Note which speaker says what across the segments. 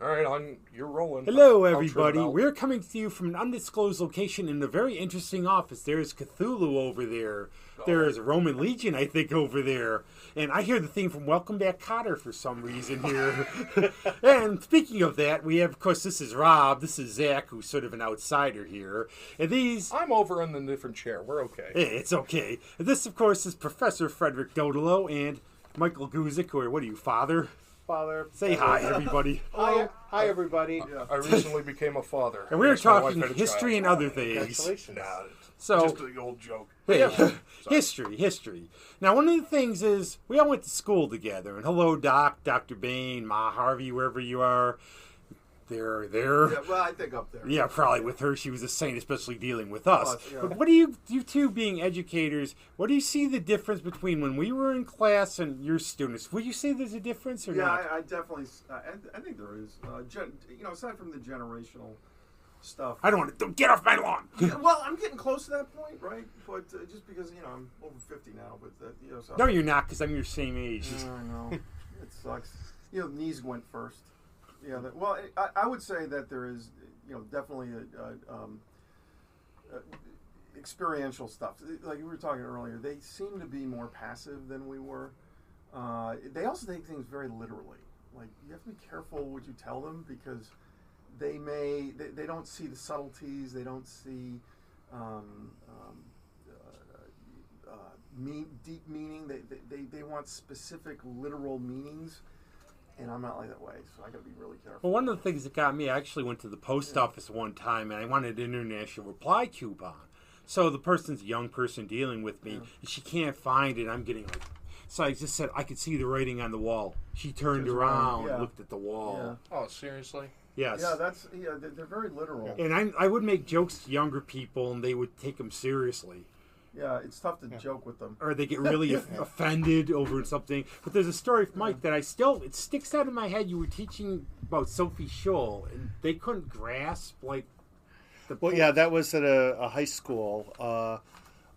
Speaker 1: All right, you're rolling.
Speaker 2: Hello, everybody. We're coming to you from an undisclosed location in a very interesting office. There's Cthulhu over there. There's Roman Legion, I think, over there. And I hear the theme from Welcome Back, Kotter for some reason here. And speaking of that, we have, of course, this is Rob. This is Zach, who's sort of an outsider here. And these...
Speaker 1: I'm over in the different chair. We're okay.
Speaker 2: Hey, it's okay. And this, of course, is Professor Frederick Dodolo and Michael Guzik, or what are you, father?
Speaker 3: Father.
Speaker 2: Say hi, everybody.
Speaker 3: Hi, everybody.
Speaker 1: Yeah. I recently became a father.
Speaker 2: And we were talking history and other things.
Speaker 3: Congratulations.
Speaker 2: So,
Speaker 1: just an old joke.
Speaker 2: Hey, history. Now, one of the things is we all went to school together. And hello, Doc, Dr. Bain, Ma Harvey, wherever you are. There.
Speaker 4: Yeah, well, I think up there.
Speaker 2: Yeah, probably with her. She was a saint, especially dealing with us.
Speaker 4: Yeah.
Speaker 2: But what do you two being educators, what do you see the difference between when we were in class and your students? Would you say there's a difference or not?
Speaker 4: Yeah, I definitely, I think there is. Aside from the generational stuff.
Speaker 2: I don't want to, get off my lawn.
Speaker 4: Well, I'm getting close to that point, right? But just because, I'm over 50 now. But so
Speaker 2: no, you're not, because I'm your same age.
Speaker 4: I know. It sucks. Knees went first. Yeah, I would say that there is, definitely experiential stuff. Like we were talking earlier, they seem to be more passive than we were. They also take things very literally. Like, you have to be careful what you tell them because they don't see the subtleties. They don't see deep meaning. They want specific literal meanings. And I'm not like that way, so I got to be really careful.
Speaker 2: Well, one of the things that got me, I actually went to the post office one time, and I wanted an international reply coupon. So the person's a young person dealing with me, and she can't find it. I'm getting like... So I just said, I could see the writing on the wall. She turned around and looked at the wall.
Speaker 1: Yeah. Oh, seriously?
Speaker 2: Yes.
Speaker 4: Yeah, they're very literal.
Speaker 2: And I would make jokes to younger people, and they would take them seriously.
Speaker 4: Yeah, it's tough to joke with them.
Speaker 2: Or they get really offended over something. But there's a story from Mike that it sticks out in my head. You were teaching about Sophie Scholl, and they couldn't grasp, the
Speaker 3: Well, yeah, that was at a high school.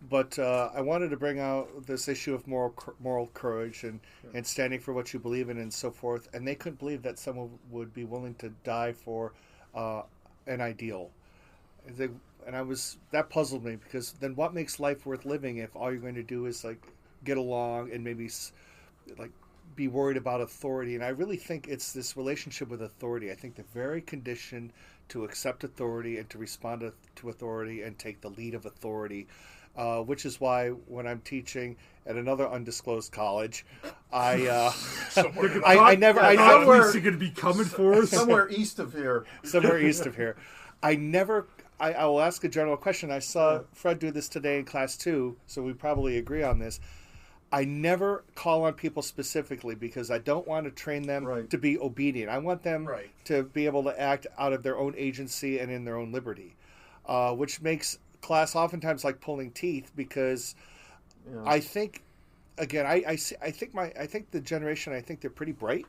Speaker 3: But I wanted to bring out this issue of moral courage and standing for what you believe in and so forth. And they couldn't believe that someone would be willing to die for an ideal. That puzzled me, because then what makes life worth living if all you're going to do is get along and maybe be worried about authority? And I really think it's this relationship with authority. I think they're very conditioned to accept authority and to respond to authority and take the lead of authority, which is why when I'm teaching at another undisclosed college, I never.
Speaker 2: Police are going to be coming for us
Speaker 4: somewhere east of here.
Speaker 3: I will ask a general question. I saw Fred do this today in class too, so we probably agree on this. I never call on people specifically because I don't want to train them to be obedient. I want them to be able to act out of their own agency and in their own liberty, which makes class oftentimes like pulling teeth because I think, again, I think the generation, I think they're pretty bright.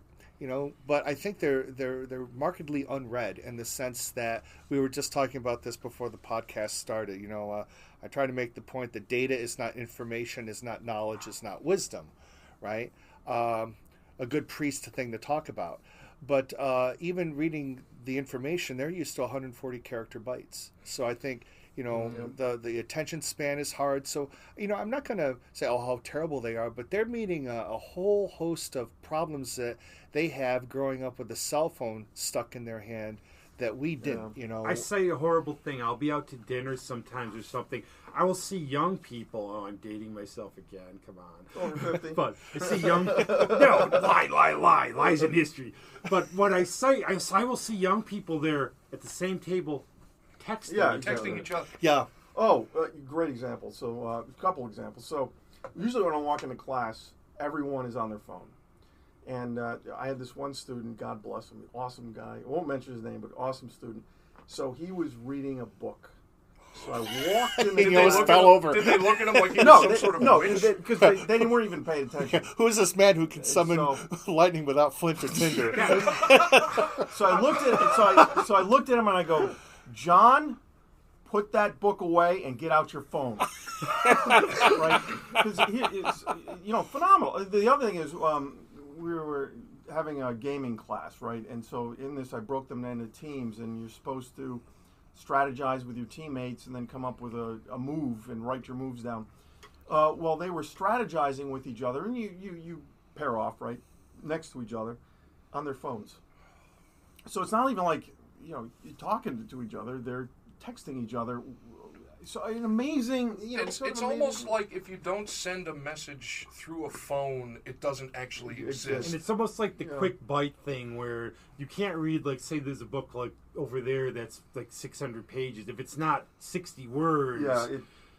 Speaker 3: But I think they're markedly unread in the sense that we were just talking about this before the podcast started. I try to make the point that data is not information, is not knowledge, is not wisdom, right? A good priest thing to talk about. But even reading the information, they're used to 140 character bytes. So I think, the attention span is hard. So, I'm not going to say, how terrible they are, but they're meeting a whole host of problems that they have growing up with a cell phone stuck in their hand that we didn't,
Speaker 2: I say a horrible thing. I'll be out to dinner sometimes or something. I will see young people. Oh, I'm dating myself again. Come on.
Speaker 4: Over 50.
Speaker 2: But I see young... No, lie. Lies in history. But what I say, I will see young people there at the same table texting
Speaker 1: each other.
Speaker 3: Yeah.
Speaker 4: Oh, great example. So, a couple examples. So, usually when I walk into class, everyone is on their phone. And I had this one student, God bless him, awesome guy. I won't mention his name, but awesome student. So, he was reading a book. So I walked in.
Speaker 3: He almost fell over.
Speaker 1: Did they look at him like he was some sort of witch?
Speaker 4: Because they weren't even paying attention.
Speaker 3: Who is this man who can summon lightning without flint or tinder?
Speaker 4: So I looked at him and I go, John, put that book away and get out your phone. Right? Because it's phenomenal. The other thing is we were having a gaming class, right? And so in this, I broke them into teams, and you're supposed to strategize with your teammates and then come up with a move and write your moves down. Well, they were strategizing with each other, and you pair off, right, next to each other on their phones. So it's not even like, you're talking to each other. They're texting each other. So an amazing,
Speaker 1: It's almost like if you don't send a message through a phone, it doesn't actually exist.
Speaker 2: And it's almost like the quick bite thing where you can't read, like, say there's a book like over there that's like 600 pages. If it's not 60 words,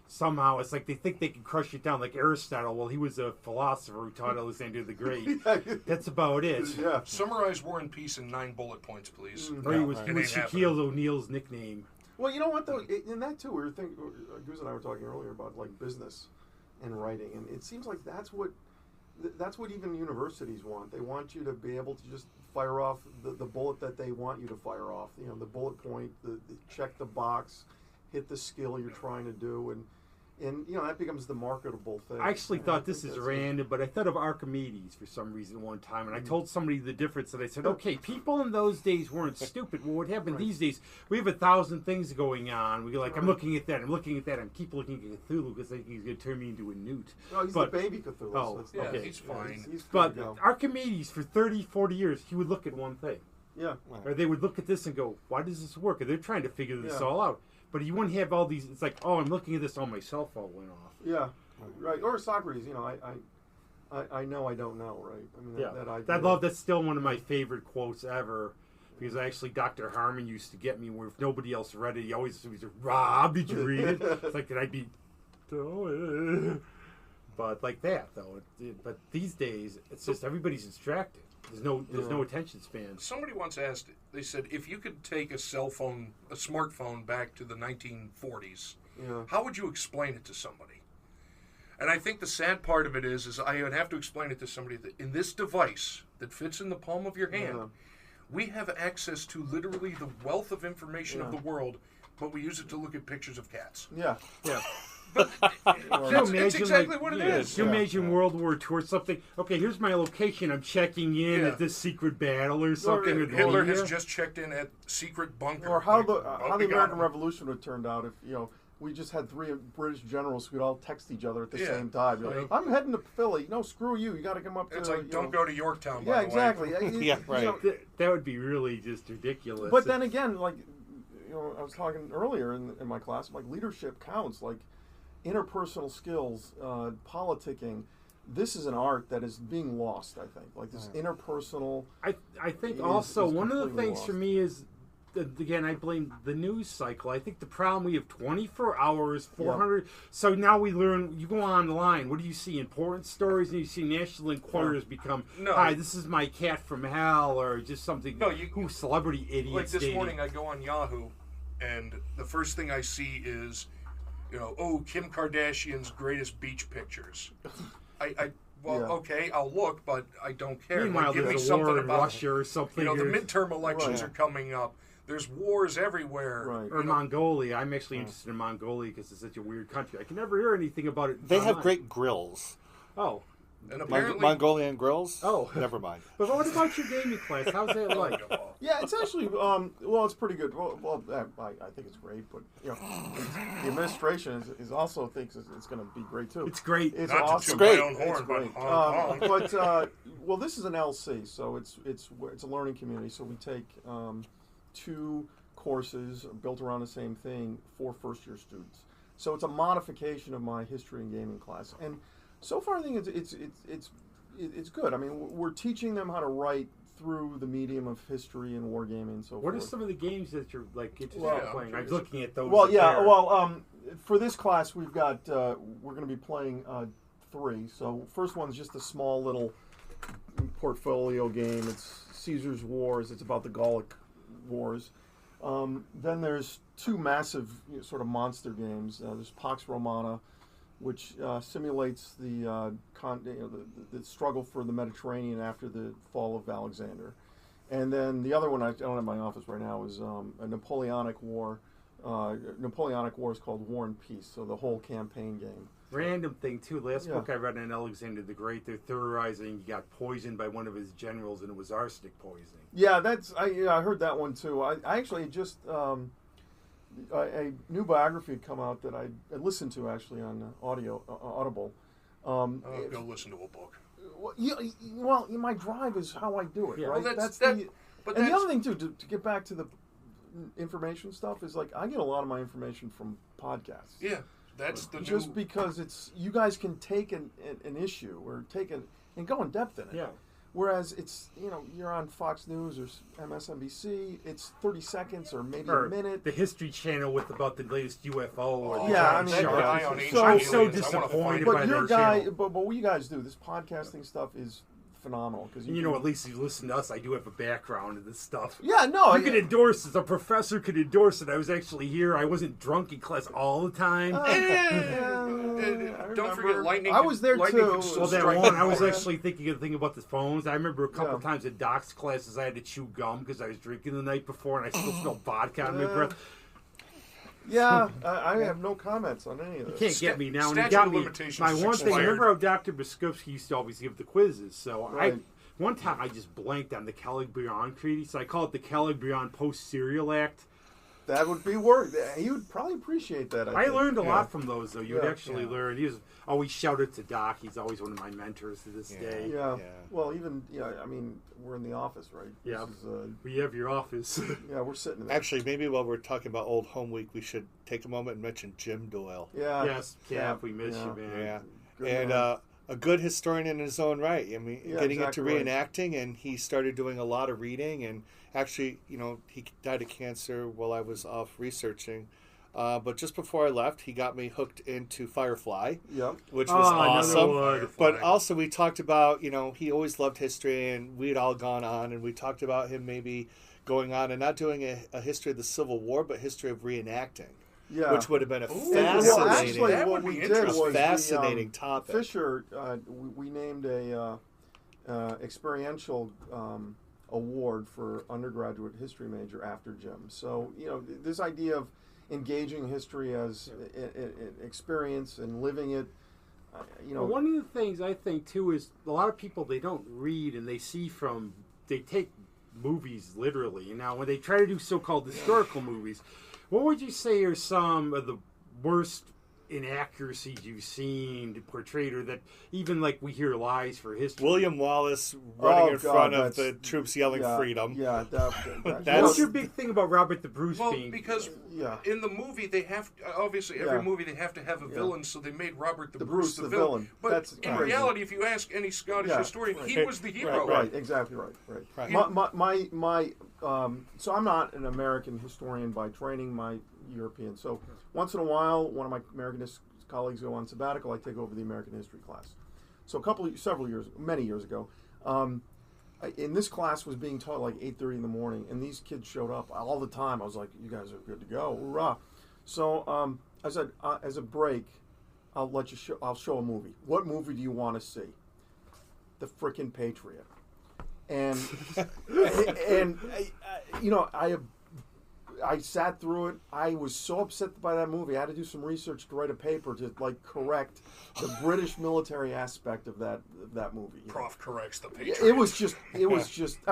Speaker 2: somehow it's like they think they can crush it down, like Aristotle. Well, he was a philosopher who taught Alexander the Great. That's about it.
Speaker 4: Yeah.
Speaker 1: Summarize War and Peace in 9 bullet points, please.
Speaker 2: Or he was Shaquille O'Neal's nickname.
Speaker 4: Well, you know what, though? In that, too, Guz and I were talking earlier about, like, business and writing. And it seems like that's what even universities want. They want you to be able to just fire off the bullet that they want you to fire off. The bullet point, the check the box, hit the skill you're trying to do. And that becomes the marketable thing.
Speaker 2: I actually thought this is random, but I thought of Archimedes for some reason one time, and I told somebody the difference, and I said, okay, people in those days weren't stupid. Well, what happened these days, we have 1,000 things going on. We're like, I'm looking at that, I keep looking at Cthulhu because I think he's going to turn me into a newt.
Speaker 4: No, he's the baby Cthulhu.
Speaker 2: Oh,
Speaker 4: so
Speaker 2: okay.
Speaker 1: He's fine.
Speaker 4: He's
Speaker 2: but Archimedes, for 30, 40 years, he would look at one thing.
Speaker 4: Yeah.
Speaker 2: Or they would look at this and go, why does this work? And they're trying to figure this all out. But you wouldn't have all these. It's like, oh, I'm looking at this on my cell phone went off.
Speaker 4: Yeah, right. Or Socrates. I know I don't know. Right. I mean,
Speaker 2: I love that's still one of my favorite quotes ever. Because actually, Dr. Harmon used to get me where if nobody else read it, he always said, "Rob, did you read it?" It's like, did I be? But like that though. But these days, it's just everybody's distracted. There's no attention span.
Speaker 1: Somebody once asked, they said, if you could take a smartphone back to the 1940s, how would you explain it to somebody? And I think the sad part of it is I would have to explain it to somebody that in this device that fits in the palm of your hand, we have access to literally the wealth of information of the world, but we use it to look at pictures of cats.
Speaker 4: Yeah.
Speaker 1: It's exactly what it is.
Speaker 2: Can you imagine World War II or something? Okay, here's my location. I'm checking in at this secret battle or something.
Speaker 1: Or Hitler has just checked in at secret bunker.
Speaker 4: Or how the American Revolution would have turned out if we just had 3 British generals who could all text each other at the same time. Like, I'm heading to Philly. No, screw you. You got to come up to.
Speaker 1: It's like don't go to Yorktown.
Speaker 4: Yeah, exactly.
Speaker 2: That would be really just ridiculous.
Speaker 4: But then again, like I was talking earlier in my class, like leadership counts. Like interpersonal skills, politicking. This is an art that is being lost, I think. Like this interpersonal.
Speaker 2: I think also one of the things for me is, again, I blame the news cycle. I think the problem, we have 24 hours, 400. So now we learn, you go online, what do you see? Important stories, and you see National Enquirers become, hi, this is my cat from hell, or just something, who celebrity idiots
Speaker 1: Like this
Speaker 2: dating.
Speaker 1: morning I go on Yahoo, and the first thing I see is, Kim Kardashian's greatest beach pictures. Okay, I'll look, but I don't care.
Speaker 2: Meanwhile,
Speaker 1: give me
Speaker 2: there's a
Speaker 1: something
Speaker 2: war in
Speaker 1: about
Speaker 2: Russia or something.
Speaker 1: the midterm elections are coming up. There's wars everywhere.
Speaker 4: Right.
Speaker 2: Or Mongolia. I'm actually interested in Mongolia because it's such a weird country. I can never hear anything about it.
Speaker 5: They have great grills.
Speaker 2: Oh.
Speaker 1: And apparently,
Speaker 5: Mongolian grills?
Speaker 2: Oh.
Speaker 5: Never mind.
Speaker 2: But what about your gaming class? How's that like?
Speaker 4: Yeah, it's actually, it's pretty good. Well, I think it's great, but, the administration is also thinks it's going to be great, too.
Speaker 2: It's great.
Speaker 4: It's
Speaker 1: not
Speaker 4: awesome.
Speaker 1: to toot my own horn,
Speaker 4: It's
Speaker 1: but
Speaker 4: but this is an LC, so it's a learning community. So we take 2 courses built around the same thing for first-year students. So it's a modification of my history and gaming class, and so far I think it's good. I mean, we're teaching them how to write through the medium of history and wargaming and so forth.
Speaker 2: What are some of the games that you're interested in playing? I was looking at those.
Speaker 4: For this class we've got we're going to be playing 3. So first one's just a small little portfolio game. It's Caesar's Wars. It's about the Gallic Wars. Then there's 2 massive sort of monster games. There's Pax Romana, which simulates the struggle for the Mediterranean after the fall of Alexander. And then the other one I don't have in my office right now is a Napoleonic War. Napoleonic War is called War and Peace, so the whole campaign game.
Speaker 2: Random thing, too. Last book I read on Alexander the Great, they're theorizing he got poisoned by one of his generals, and it was arsenic poisoning.
Speaker 4: Yeah, I heard that one, too. I actually just... a new biography had come out that I listened to, actually, on Audible.
Speaker 1: Go listen to a book.
Speaker 4: Well, my drive is how I do it, right?
Speaker 1: Well,
Speaker 4: the other thing, too, to get back to the information stuff, is like I get a lot of my information from podcasts.
Speaker 1: Yeah, that's the
Speaker 4: just because it's you guys can take an issue or and go in depth in it.
Speaker 2: Yeah.
Speaker 4: Whereas it's you're on Fox News or MSNBC, it's 30 seconds or maybe a minute.
Speaker 2: The History Channel with about the latest UFO. Or
Speaker 1: I'm
Speaker 2: so disappointed by that channel.
Speaker 4: But what you guys do, this podcasting stuff is phenomenal because
Speaker 2: at least you listen to us. I do have a background in this stuff.
Speaker 4: Yeah, no,
Speaker 2: you can endorse this. A professor could endorse it. I was actually here. I wasn't drunk in class all the time.
Speaker 1: Don't forget lightning.
Speaker 4: I was there too.
Speaker 2: Well, that one, I was actually thinking about the phones. I remember a couple times in docs classes I had to chew gum because I was drinking the night before and I still smelled vodka on my breath.
Speaker 4: Yeah, I have no comments on any of this.
Speaker 2: You can't get me now. And you got me. My one thing, remember how Dr. Biskupski used to always give the quizzes? So one time I just blanked on the Kellogg-Briand Treaty, so I call it the Kellogg-Briand Post-Serial Act.
Speaker 4: That would be work. He would probably appreciate that.
Speaker 2: I learned a lot from those, though. You would actually learn. He was always shouted to Doc. He's always one of my mentors to this day.
Speaker 4: Yeah. Well, even I mean, we're in the office, right?
Speaker 2: Yeah. We have your office.
Speaker 4: Yeah, we're sitting in there.
Speaker 3: Actually, maybe while we're talking about Old Home Week, we should take a moment and mention Jim Doyle.
Speaker 4: Yeah.
Speaker 2: Yes, Cap. We miss you, man.
Speaker 3: Yeah.
Speaker 4: Good
Speaker 3: and
Speaker 4: man.
Speaker 3: A good historian in his own right. I mean, getting
Speaker 4: exactly
Speaker 3: into reenacting, and he started doing a lot of reading. And actually, he died of cancer while I was off researching. But just before I left, he got me hooked into Firefly, which was awesome. But also, we talked about, he always loved history, and we'd all gone on, and we talked about him maybe going on and not doing a history of the Civil War, but history of reenacting.
Speaker 4: Yeah.
Speaker 3: Which would have been a fascinating topic.
Speaker 4: Fisher, we named a experiential award for undergraduate history major after Jim. So, this idea of engaging history as an experience and living it,
Speaker 2: Well, one of the things I think, too, is a lot of people, they don't read and they take movies literally. And now when they try to do so-called historical movies, what would you say are some of the worst inaccuracies you've seen portrayed, or that even like we hear lies for history?
Speaker 3: William Wallace running in front of the troops yelling freedom.
Speaker 4: Yeah,
Speaker 2: what's your big thing about Robert the Bruce being?
Speaker 1: Because in the movie they have obviously every movie they have to have a villain, so they made Robert the Bruce the villain. But
Speaker 4: that's
Speaker 1: in reality, if you ask any Scottish historian, he was the hero.
Speaker 4: Right, exactly right. So I'm not an American historian by training, my European. So once in a while, one of my American colleagues go on sabbatical, I take over the American history class. So many years ago, in this class was being taught like 8:30 in the morning, and these kids showed up all the time. I was like, "You guys are good to go, hoorah!" So I said, as a break, I'll show a movie. What movie do you want to see? The frickin' Patriot. And I sat through it. I was so upset by that movie. I had to do some research to write a paper to correct the British military aspect of that movie.
Speaker 1: Prof corrects the Patriot.
Speaker 4: It was just. I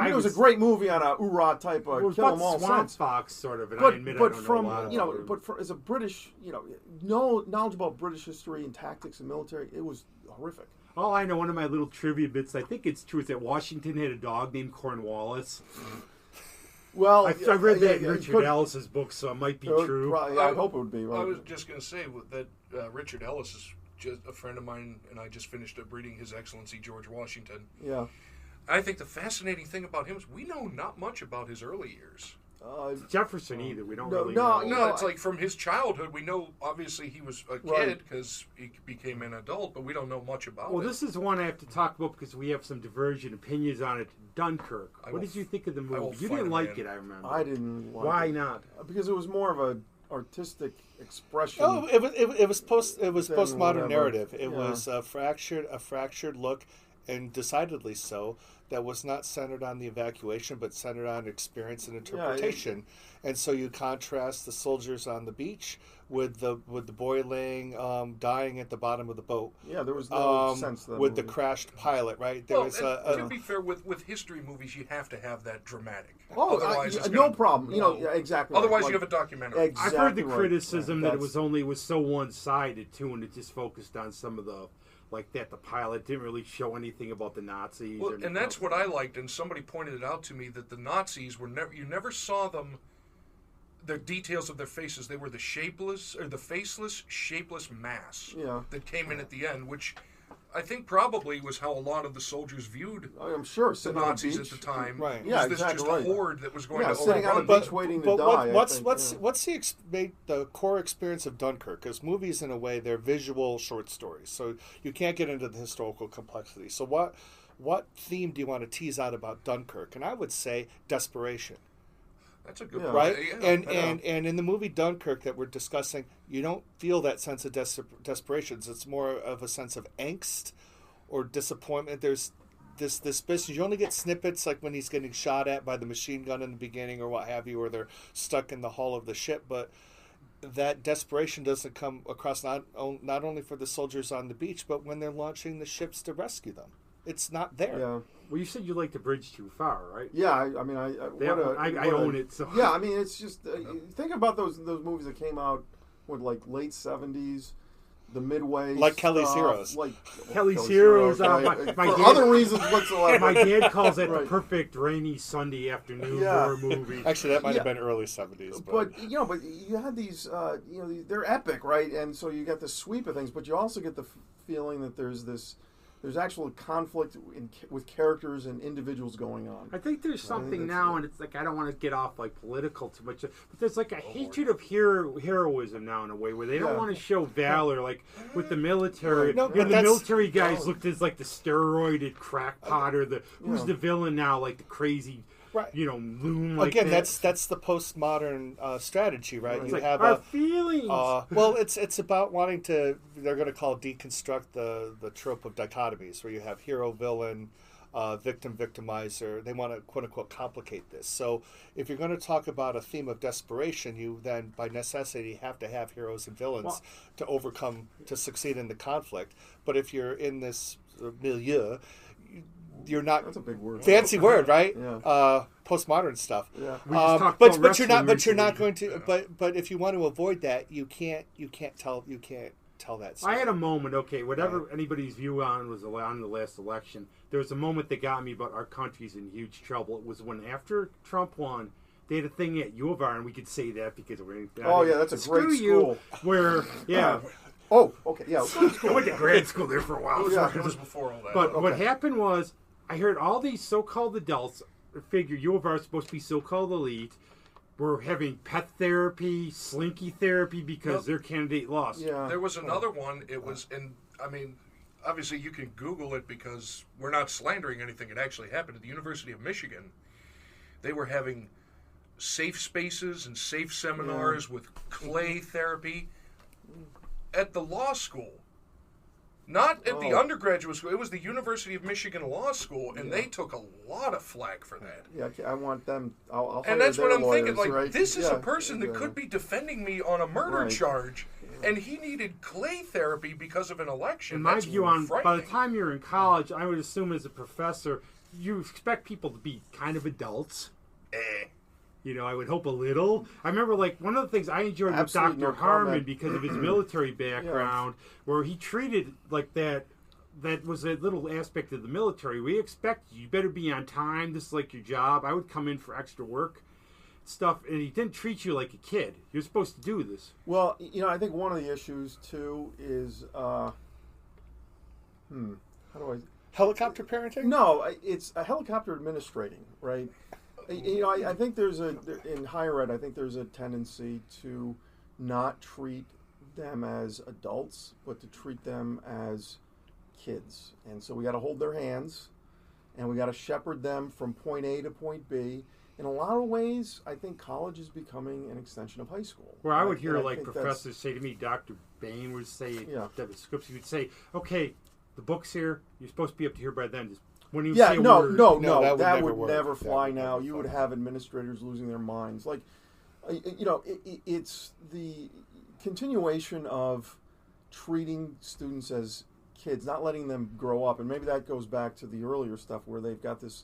Speaker 4: mean, it was a great movie on a hoorah type of kill 'em all sense.
Speaker 2: Fox sort of. And
Speaker 4: but
Speaker 2: I admit
Speaker 4: but
Speaker 2: I don't
Speaker 4: from
Speaker 2: know a lot about
Speaker 4: as a British, knowledgeable about British history and tactics and military, it was horrific.
Speaker 2: Oh, I know one of my little trivia bits. I think it's true. Is that Washington had a dog named Cornwallis.
Speaker 4: Well,
Speaker 2: I read that in Richard Ellis's book, so it might be true.
Speaker 4: I hope it would be. Right?
Speaker 1: I was just going to say that Richard Ellis is just a friend of mine, and I just finished up reading His Excellency George Washington.
Speaker 4: Yeah.
Speaker 1: I think the fascinating thing about him is we know not much about his early years.
Speaker 2: Jefferson either. We don't really know.
Speaker 1: No, it's like from his childhood. We know, obviously, he was a kid because he became an adult, but we don't know much about it.
Speaker 2: Well, this is one I have to talk about because we have some divergent opinions on it. Dunkirk. What did you think of the movie? You didn't like it, I remember.
Speaker 4: I didn't like it.
Speaker 2: Why not?
Speaker 4: Because it was more of an artistic expression.
Speaker 3: Oh, it was postmodern narrative. It was a fractured look, and decidedly so. that was not centered on the evacuation, but centered on experience and interpretation. And so you contrast the soldiers on the beach with the boiling, dying at the bottom of the boat.
Speaker 4: Yeah, there was no sense to
Speaker 3: with the crashed pilot, right? There was
Speaker 1: to be fair, with history movies, you have to have that dramatic.
Speaker 4: Oh,
Speaker 1: otherwise,
Speaker 4: no problem. You know, exactly.
Speaker 1: Otherwise,
Speaker 4: right.
Speaker 1: you have a documentary.
Speaker 2: I've
Speaker 4: Exactly
Speaker 2: heard the
Speaker 4: right.
Speaker 2: criticism that it was so one-sided too, and it just focused on some of the the pilot didn't really show anything about the Nazis.
Speaker 1: Well, and that's what I liked, and somebody pointed it out to me that the Nazis were you never saw them. The details of their faces, they were the faceless, shapeless mass that came in at the end, which I think probably was how a lot of the soldiers viewed
Speaker 4: I'm sure
Speaker 1: the Nazis at the time.
Speaker 3: Right.
Speaker 1: Was this just a horde that was going to
Speaker 4: sitting on
Speaker 1: overrun
Speaker 4: the beach waiting to die.
Speaker 3: What's the core experience of Dunkirk? Because movies, in a way, they're visual short stories, so you can't get into the historical complexity. So what theme do you want to tease out about Dunkirk? And I would say desperation.
Speaker 1: That's a good
Speaker 3: right.
Speaker 1: Yeah,
Speaker 3: and in the movie Dunkirk that we're discussing, you don't feel that sense of desperation. It's more of a sense of angst or disappointment. There's this business. You only get snippets like when he's getting shot at by the machine gun in the beginning or what have you, or they're stuck in the hull of the ship. But that desperation doesn't come across not only for the soldiers on the beach, but when they're launching the ships to rescue them. It's not there.
Speaker 4: Yeah.
Speaker 2: Well, you said you like The Bridge Too Far, right?
Speaker 4: Yeah, I mean, I
Speaker 2: own it. So.
Speaker 4: Yeah, I mean, it's just think about those movies that came out late 70s, the Midway,
Speaker 3: like Kelly's
Speaker 4: stuff,
Speaker 3: Heroes,
Speaker 4: like
Speaker 2: Kelly's Heroes.
Speaker 4: for
Speaker 2: dad,
Speaker 4: other reasons whatsoever.
Speaker 2: My dad calls it the perfect rainy Sunday afternoon horror movie.
Speaker 3: Actually, that might have been early 70s.
Speaker 4: But you had these, they're epic, right? And so you get the sweep of things, but you also get the feeling that there's actual conflict with characters and individuals going on.
Speaker 2: I think there's something now, and it's like I don't want to get off political too much, but there's a hatred of heroism now in a way where they don't want to show valor, like with the military.
Speaker 3: No,
Speaker 2: the military guys looked as like the steroided crackpot or who's the villain now, like the crazy. Right. Loom like
Speaker 3: again.
Speaker 2: that.
Speaker 3: That's the postmodern strategy, right?
Speaker 2: It's
Speaker 3: you
Speaker 2: like
Speaker 3: have
Speaker 2: our feelings.
Speaker 3: Well, it's about wanting to. They're going to call deconstruct the trope of dichotomies, where you have hero, villain, victim, victimizer. They want to quote unquote complicate this. So if you're going to talk about a theme of desperation, you then by necessity have to have heroes and villains to succeed in the conflict. But if you're in this milieu, you're not.
Speaker 4: That's a big word.
Speaker 3: Fancy word, right?
Speaker 4: Yeah.
Speaker 3: Postmodern stuff.
Speaker 4: Yeah.
Speaker 3: But you're not going to. But if you want to avoid that, you can't tell that story.
Speaker 2: I had a moment. Okay, whatever anybody's view on was on the last election, there was a moment that got me about our country's in huge trouble. It was when after Trump won, they had a thing at U of R, and we could say that because we're.
Speaker 4: That's a great school.
Speaker 2: Where
Speaker 4: Oh, okay, yeah.
Speaker 2: I went to grad school there for a while.
Speaker 1: It was before all that.
Speaker 2: But what happened was, I heard all these so-called adults figure U of R is supposed to be so-called elite. We're having pet therapy, slinky therapy because their candidate lost.
Speaker 4: Yeah.
Speaker 1: There was another one. It was, obviously you can Google it because we're not slandering anything. It actually happened at the University of Michigan. They were having safe spaces and safe seminars with clay therapy at the law school. Not at the undergraduate school. It was the University of Michigan Law School, and they took a lot of flack for that.
Speaker 4: Yeah, I want them. I'll
Speaker 1: and that's what I'm
Speaker 4: lawyers,
Speaker 1: thinking. Like,
Speaker 4: right?
Speaker 1: this is a person that could be defending me on a murder charge, and he needed clay therapy because of an election.
Speaker 2: In my
Speaker 1: that's
Speaker 2: view, by the time you're in college, I would assume as a professor, you expect people to be kind of adults. I would hope a little. I remember, one of the things I enjoyed with Dr. Harmon because of his military background, where he treated that was a little aspect of the military. We expect you better be on time. This is like your job. I would come in for extra work stuff, and he didn't treat you like a kid. You're supposed to do this.
Speaker 4: Well, I think one of the issues, too, is, how do I...
Speaker 3: Helicopter parenting?
Speaker 4: No, it's a helicopter administrating, right? I think in higher ed, I think there's a tendency to not treat them as adults, but to treat them as kids. And so we got to hold their hands, and we got to shepherd them from point A to point B. In a lot of ways, I think college is becoming an extension of high school.
Speaker 2: Where I would hear professors say to me, Dr. Bain would say, he would say, okay, the book's here, you're supposed to be up to here by then, just When you
Speaker 4: Yeah,
Speaker 2: say a
Speaker 4: no,
Speaker 2: word.
Speaker 4: no,
Speaker 3: No,
Speaker 4: no, that
Speaker 3: never
Speaker 4: would
Speaker 3: work.
Speaker 4: never
Speaker 3: That
Speaker 4: fly
Speaker 3: would
Speaker 4: now.
Speaker 3: never
Speaker 4: You would
Speaker 3: fly.
Speaker 4: have administrators losing their minds. Like, you know, it's the continuation of treating students as kids, not letting them grow up. And maybe that goes back to the earlier stuff where they've got this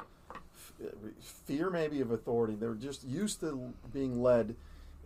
Speaker 4: fear maybe of authority. They're just used to being led.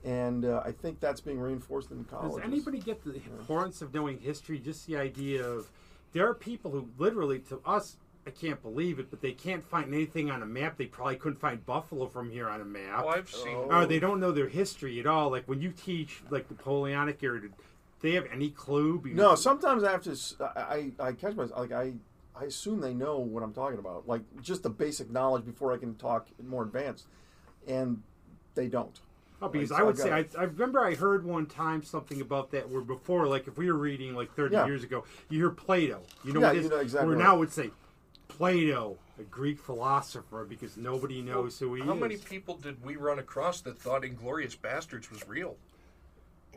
Speaker 4: And I think that's being reinforced in colleges.
Speaker 2: Does anybody get the importance of knowing history? Just the idea of there are people who literally, to us, I can't believe it, but they can't find anything on a map. They probably couldn't find Buffalo from here on a map.
Speaker 1: Oh, I've seen.
Speaker 2: Or they don't know their history at all. Like when you teach like Napoleonic era, did they have any clue?
Speaker 4: No, sometimes I have to. I catch myself. Like I assume they know what I'm talking about. Like just the basic knowledge before I can talk more advanced, and they don't.
Speaker 2: Oh, because
Speaker 4: Like,
Speaker 2: I would
Speaker 4: so
Speaker 2: say, I remember I heard one time something about that where before, like if we were reading like 30 years ago, you hear Plato. You know what it is?
Speaker 4: You know exactly.
Speaker 2: Where
Speaker 4: right.
Speaker 2: now it would say Plato, a Greek philosopher, because nobody knows who he is.
Speaker 1: How many people did we run across that thought Inglourious Bastards was real?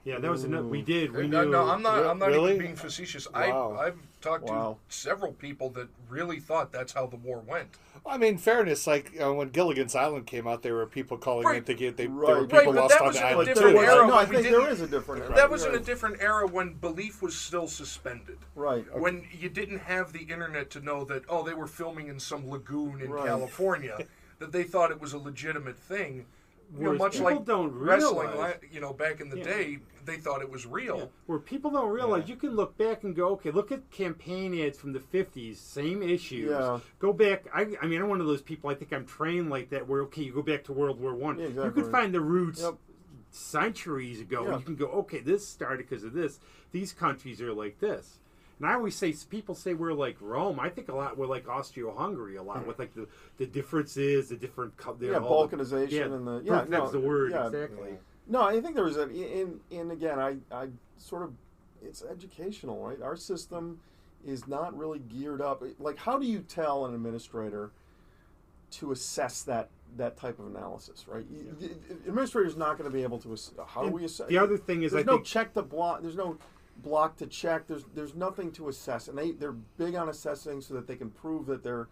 Speaker 2: Yeah, that was another. We did. We
Speaker 1: No,
Speaker 2: knew.
Speaker 1: no, I'm not. I'm not
Speaker 3: Really?
Speaker 1: even being facetious.
Speaker 3: Wow.
Speaker 1: I've talked
Speaker 4: Wow.
Speaker 1: to several people that really thought that's how the war went.
Speaker 3: I mean, fairness, like when Gilligan's Island came out, there were people calling
Speaker 1: Right.
Speaker 3: it there were
Speaker 4: Right.
Speaker 3: people
Speaker 1: but
Speaker 3: lost
Speaker 1: that
Speaker 3: on
Speaker 1: was
Speaker 3: the
Speaker 1: in a
Speaker 3: island
Speaker 1: different
Speaker 3: too.
Speaker 1: era.
Speaker 4: No, I
Speaker 1: we
Speaker 4: think
Speaker 1: didn't-
Speaker 4: there is a different.
Speaker 1: That was in a
Speaker 4: right.
Speaker 1: different era when belief was still suspended.
Speaker 4: Right.
Speaker 1: When you didn't have the internet to know that, they were filming in some lagoon in
Speaker 4: Right.
Speaker 1: California, that they thought it was a legitimate thing.
Speaker 2: Whereas
Speaker 1: Much
Speaker 2: people
Speaker 1: like
Speaker 2: don't
Speaker 1: wrestling,
Speaker 2: realize-
Speaker 1: back in the day, they thought it was real.
Speaker 2: Yeah, where people don't realize, you can look back and go, okay, look at campaign ads from the 50s, same issues.
Speaker 4: Yeah.
Speaker 2: Go back. I mean, I'm one of those people. I think I'm trained like that. Where you go back to World War One.
Speaker 4: Yeah,
Speaker 2: You
Speaker 4: exactly.
Speaker 2: can find the roots
Speaker 4: Yep.
Speaker 2: centuries ago.
Speaker 4: Yeah.
Speaker 2: You can go, okay, this started because of this. These countries are like this. And I always say, people say we're like Rome. I think a lot we're like Austria-Hungary a lot with like the differences, the different
Speaker 4: Balkanization and the
Speaker 2: that's the word
Speaker 4: yeah.
Speaker 2: exactly.
Speaker 4: No, I think there was in again, I sort of, it's educational, right? Our system is not really geared up. Like, how do you tell an administrator to assess that type of analysis, right? The administrator's not going to be able to. How do we assess?
Speaker 2: The other thing is,
Speaker 4: there's
Speaker 2: I
Speaker 4: no
Speaker 2: think
Speaker 4: check to block. There's no block to check. There's nothing to assess, and they're big on assessing so that they can prove that they're.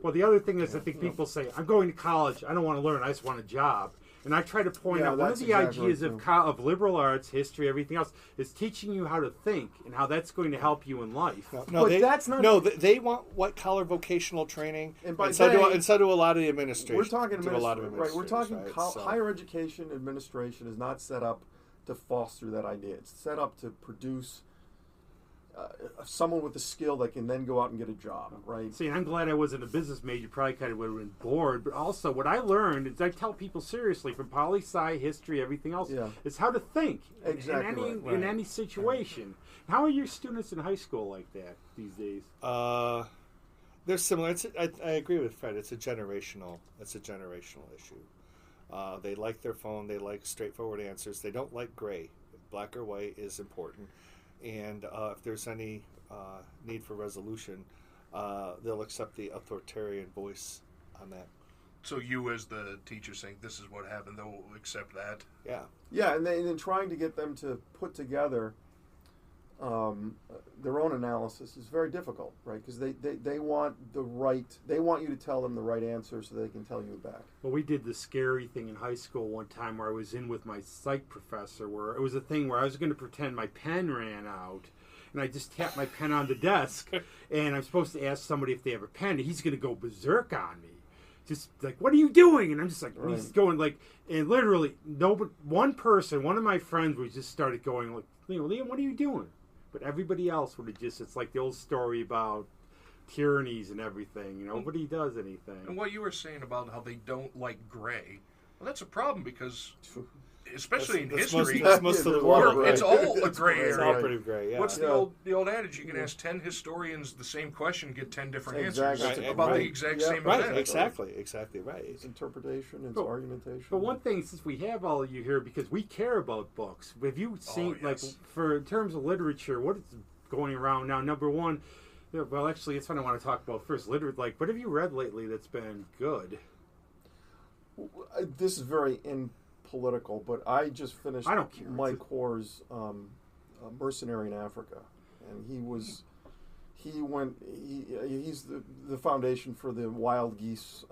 Speaker 2: Well, the other thing is, I think people say, I'm going to college. I don't want to learn. I just want a job. And I try to point out one of
Speaker 4: that's
Speaker 2: the
Speaker 4: exactly
Speaker 2: ideas
Speaker 4: right,
Speaker 2: of liberal arts, history, everything else, is teaching you how to think and how that's going to help you in life.
Speaker 3: No,
Speaker 4: But
Speaker 3: they,
Speaker 4: that's not-
Speaker 3: No, they want white-collar vocational training,
Speaker 4: And by
Speaker 3: so
Speaker 4: they-
Speaker 3: do a lot of the administration.
Speaker 4: We're talking
Speaker 3: do a lot of
Speaker 4: right. We're talking
Speaker 3: administrators, right? So-
Speaker 4: higher education administration is not set up to foster that idea. It's set up to produce someone with a skill that can then go out and get a job, right?
Speaker 2: See, I'm glad I wasn't a business major. Probably kind of would have been bored. But also, what I learned is I tell people seriously from poli-sci, history, everything else, is how to think
Speaker 4: Exactly
Speaker 2: in any situation. How are your students in high school like that these days?
Speaker 3: They're similar. I agree with Fred. It's a generational issue. They like their phone. They like straightforward answers. They don't like gray. Black or white is important. And if there's any need for resolution, they'll accept the authoritarian voice on that.
Speaker 1: So you, as the teacher, saying this is what happened, they'll accept that.
Speaker 3: Yeah.
Speaker 4: Yeah, and then trying to get them to put together their own analysis is very difficult, right? Because they want they want you to tell them the right answer so they can tell you back.
Speaker 2: Well, we did the scary thing in high school one time where I was in with my psych professor, where it was a thing where I was going to pretend my pen ran out, and I just tapped my pen on the desk, and I'm supposed to ask somebody if they have a pen, and he's going to go berserk on me. Just like, what are you doing? And I'm just like, he's going like, and literally, one of my friends was just started going like, Liam, what are you doing? But everybody else would have just, it's like the old story about tyrannies and everything. Nobody does anything.
Speaker 1: And what you were saying about how they don't like gray, well, that's a problem because, especially in history,
Speaker 3: That's most of the world.
Speaker 1: it's
Speaker 3: Right?
Speaker 1: all a gray
Speaker 3: It's
Speaker 1: area.
Speaker 3: all pretty gray. Yeah.
Speaker 1: What's the old adage? You can ask 10 historians the same question, get 10 different
Speaker 4: Exactly.
Speaker 1: answers
Speaker 3: Right,
Speaker 1: about
Speaker 3: right.
Speaker 1: the exact
Speaker 4: Yeah,
Speaker 1: same
Speaker 3: Right.
Speaker 1: event.
Speaker 3: Exactly right.
Speaker 4: It's interpretation, it's
Speaker 2: But-
Speaker 4: argumentation.
Speaker 2: But one thing, since we have all of you here, because we care about books, have you seen,
Speaker 1: yes.
Speaker 2: in terms of literature, what is going around now? Number one, well, actually, it's what I want to talk about first. What have you read lately that's been good?
Speaker 4: This is very political, but I just finished
Speaker 2: I don't care.
Speaker 4: Mike Hoare's Mercenary in Africa, and he's the foundation for the Wild Geese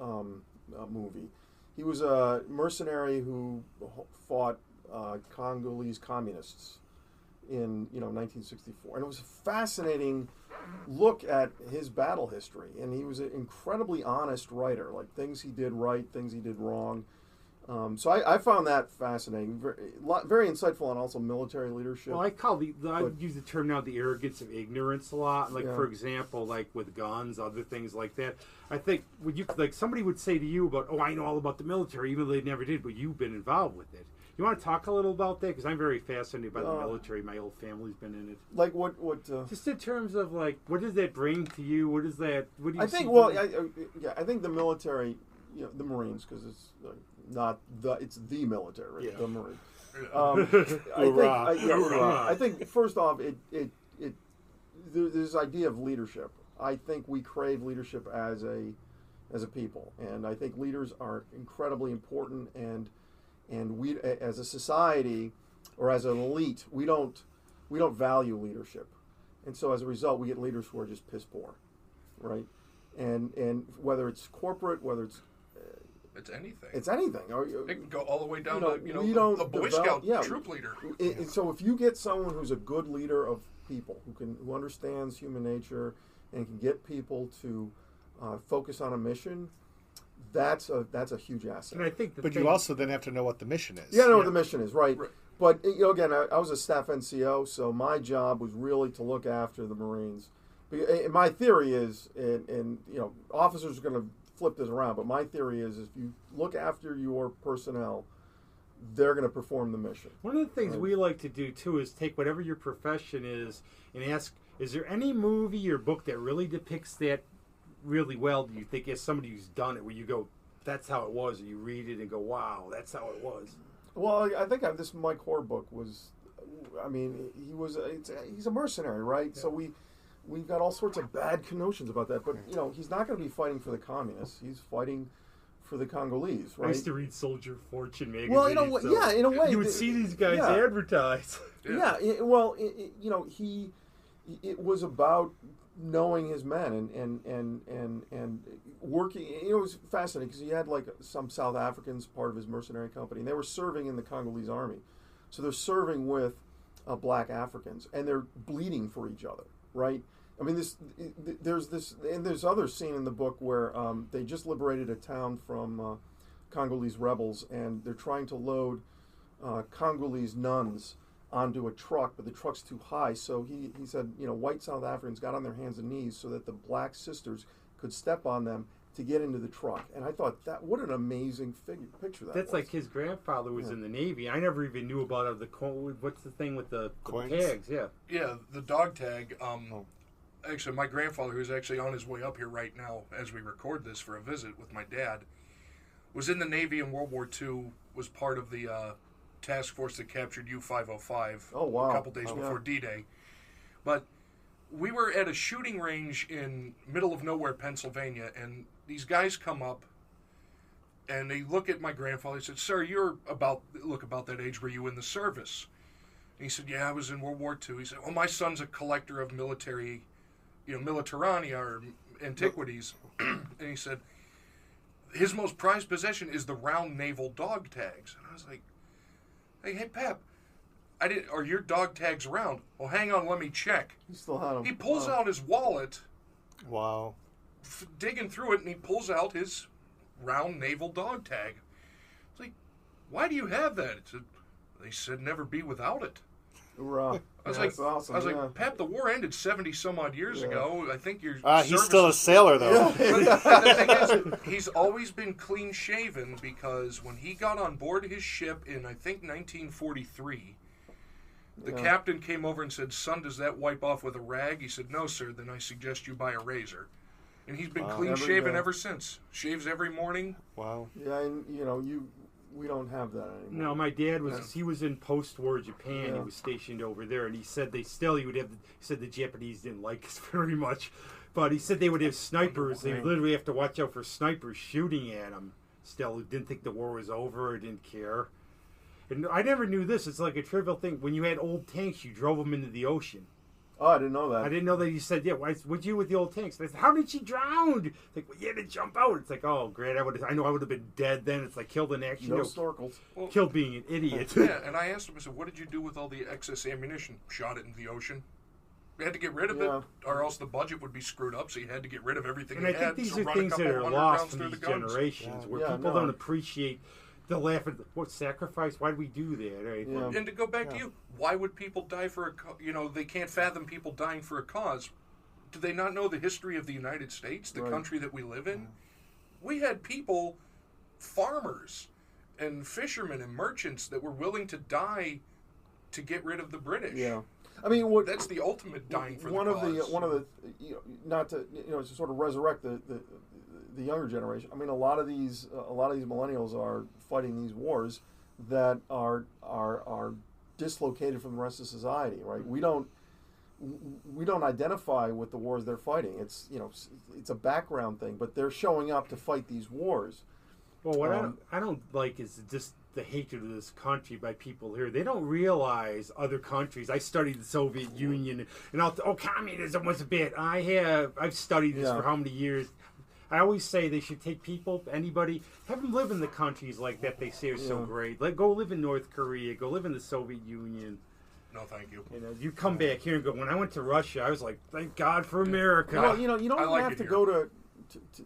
Speaker 4: movie. He was a mercenary who fought Congolese communists in 1964, and it was a fascinating look at his battle history. And he was an incredibly honest writer, like things he did right, things he did wrong. So I found that fascinating, very insightful, and also military leadership.
Speaker 2: Well, I use the term now, the arrogance of ignorance a lot. Like, for example, like with guns, other things like that. I think somebody would say to you about, oh, I know all about the military, even though they never did, but you've been involved with it. You want to talk a little about that? Because I'm very fascinated by the military. My whole family's been in it.
Speaker 4: Like what?
Speaker 2: Just in terms of like, what does that bring to you? What is that? What do you?
Speaker 4: I think. Well, I think the military, the Marines, because it's it's the military, right?
Speaker 2: Yeah.
Speaker 4: The Marines. I think first off, there's this idea of leadership. I think we crave leadership as a people, and I think leaders are incredibly important. And we, as a society or as an elite, we don't value leadership, and so as a result, we get leaders who are just piss poor, right? And whether it's corporate, whether it's
Speaker 1: anything.
Speaker 4: It's anything.
Speaker 1: It can go all the way down
Speaker 4: to
Speaker 1: the Boy Scout troop leader.
Speaker 4: So if you get someone who's a good leader of people, who understands human nature and can get people to focus on a mission, that's a huge asset.
Speaker 2: And I think
Speaker 3: you also then have to know what the mission is.
Speaker 4: Yeah, know what the mission is, right? But again, I was a staff NCO, so my job was really to look after the Marines. My theory is, and officers are going to flip this around, but my theory is if you look after your personnel, they're going to perform the mission.
Speaker 2: One of the things we like to do too is take whatever your profession is and ask, is there any movie or book that really depicts that really well? Do you think as somebody who's done it, where you go, that's how it was, or you read it and go, wow, that's how it was?
Speaker 4: Well, I think this Mike Hoare book was, he's a mercenary, right? Yeah. So we've got all sorts of bad notions about that, but he's not going to be fighting for the communists. He's fighting for the Congolese, right?
Speaker 2: I used to read Soldier Fortune magazine.
Speaker 4: Well, in a way,
Speaker 2: you would see these guys advertise.
Speaker 4: Yeah, it was about knowing his men and working. It was fascinating because he had like some South Africans part of his mercenary company, and they were serving in the Congolese army, so they're serving with black Africans, and they're bleeding for each other, right? I mean, there's other scene in the book where they just liberated a town from Congolese rebels, and they're trying to load Congolese nuns onto a truck, but the truck's too high. So he said, white South Africans got on their hands and knees so that the black sisters could step on them to get into the truck. And I thought, what an amazing picture that
Speaker 2: That's
Speaker 4: was.
Speaker 2: like his grandfather was in the Navy. I never even knew about what's the thing with the tags?
Speaker 1: Yeah, the dog tag. Actually, my grandfather, who's actually on his way up here right now as we record this for a visit with my dad, was in the Navy in World War II, was part of the task force that captured U-505 a couple days before D-Day. But we were at a shooting range in middle of nowhere, Pennsylvania, and these guys come up, and they look at my grandfather. He said, "Sir, you're about that age. Were you in the service?" And he said, "Yeah, I was in World War II." He said, "Well, my son's a collector of military, militarania or antiquities." And he said, his most prized possession is the round naval dog tags. And I was like, hey, Pep, are your dog tags round? Well, hang on, let me check.
Speaker 4: He still had them.
Speaker 1: He pulls out his wallet.
Speaker 5: Wow.
Speaker 1: Digging through it, and he pulls out his round naval dog tag. It's like, why do you have that? They said never be without it.
Speaker 4: Hoorah.
Speaker 1: That's awesome. I was like, Pep, the war ended 70 some odd years ago. I think you're.
Speaker 5: He's still a sailor, though.
Speaker 1: But the thing is, he's always been clean shaven because when he got on board his ship in, I think, 1943, the captain came over and said, "Son, does that wipe off with a rag?" He said, "No, sir. Then I suggest you buy a razor." And he's been clean shaven ever since. Shaves every morning.
Speaker 5: Wow.
Speaker 4: Yeah, and we don't have that anymore.
Speaker 2: No, my dad was in post-war Japan. Yeah. He was stationed over there, and he said he said the Japanese didn't like us very much, but he said they would have snipers. They would literally have to watch out for snipers shooting at them. Still, didn't think the war was over or didn't care. And I never knew this. It's like a trivial thing. When you had old tanks, you drove them into the ocean.
Speaker 4: Oh, I didn't know that.
Speaker 2: I didn't know that. You said, yeah, what'd you with the old tanks? And I said, how did she drown? It's like, well, you had to jump out. It's like, oh, great. I know I would have been dead then. It's like, killed in action.
Speaker 4: No snorkels.
Speaker 1: Well,
Speaker 2: killed being an idiot.
Speaker 1: Yeah, and I asked him, I said, what did you do with all the excess ammunition? Shot it in the ocean. We had to get rid of it, or else the budget would be screwed up, so you had to get rid of everything
Speaker 2: and
Speaker 1: you
Speaker 2: I
Speaker 1: had.
Speaker 2: think these
Speaker 1: so
Speaker 2: are things that are lost from these
Speaker 1: guns.
Speaker 2: generations, where people don't appreciate the laugh at what sacrifice. Why do we do that? Right?
Speaker 4: Yeah.
Speaker 1: And to go back to you, why would people die for a they can't fathom people dying for a cause. Do they not know the history of the United States, the country that we live in? We had people, farmers and fishermen and merchants that were willing to die to get rid of the British.
Speaker 4: Yeah. I mean,
Speaker 1: that's the ultimate dying for
Speaker 4: one
Speaker 1: the
Speaker 4: of
Speaker 1: cause.
Speaker 4: one of the not to to sort of resurrect the younger generation. I mean, a lot of these millennials are fighting these wars that are dislocated from the rest of society. Right? We don't identify with the wars they're fighting. It's it's a background thing, but they're showing up to fight these wars.
Speaker 2: Well, what I don't like is just the hatred of this country by people here. They don't realize other countries. I studied the Soviet Union, and communism was bad. I've studied this for how many years. I always say they should take anybody, have them live in the countries like that they say are so great. Go live in North Korea, go live in the Soviet Union.
Speaker 1: No, thank you.
Speaker 2: You come back here and go, when I went to Russia, I was like, thank God for America.
Speaker 4: Well, you don't even have to go to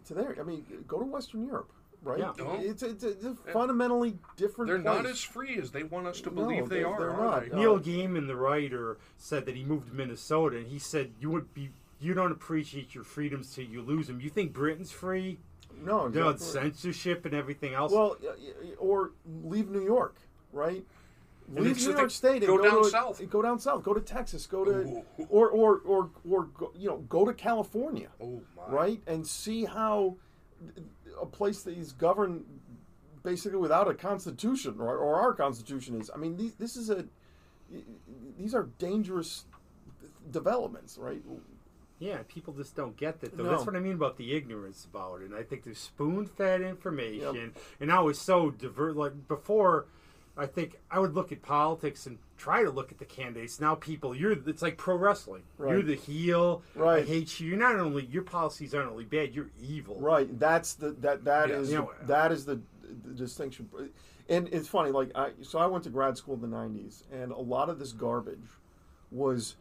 Speaker 4: there. I mean, go to Western Europe. Right?
Speaker 2: Yeah.
Speaker 4: It's a fundamentally different
Speaker 1: They're
Speaker 4: place.
Speaker 1: not as free as they want us to believe they are.
Speaker 4: They're not.
Speaker 2: Neil Gaiman, the writer, said that he moved to Minnesota, and he said you don't appreciate your freedoms till you lose them. You think Britain's free?
Speaker 4: No, exactly.
Speaker 2: Censorship and everything else.
Speaker 4: Well, or leave New York, right? Leave New York State and
Speaker 1: go down south.
Speaker 4: Go down south. Go to Texas. Go to or go to California.
Speaker 1: Oh my!
Speaker 4: Right, and see how a place that is governed basically without a constitution or our constitution is. I mean, these are dangerous developments, right?
Speaker 2: Yeah, people just don't get that, though.
Speaker 4: No.
Speaker 2: That's what I mean about the ignorance about it. And I think there's spoon-fed information. And now it's so diverse. Like, before, I think I would look at politics and try to look at the candidates. Now it's like pro wrestling.
Speaker 4: Right.
Speaker 2: You're the heel.
Speaker 4: Right.
Speaker 2: I hate you. You're not only, your policies aren't only bad, you're evil.
Speaker 4: Right. That is the distinction. And it's funny, I went to grad school in the 90s, and a lot of this garbage was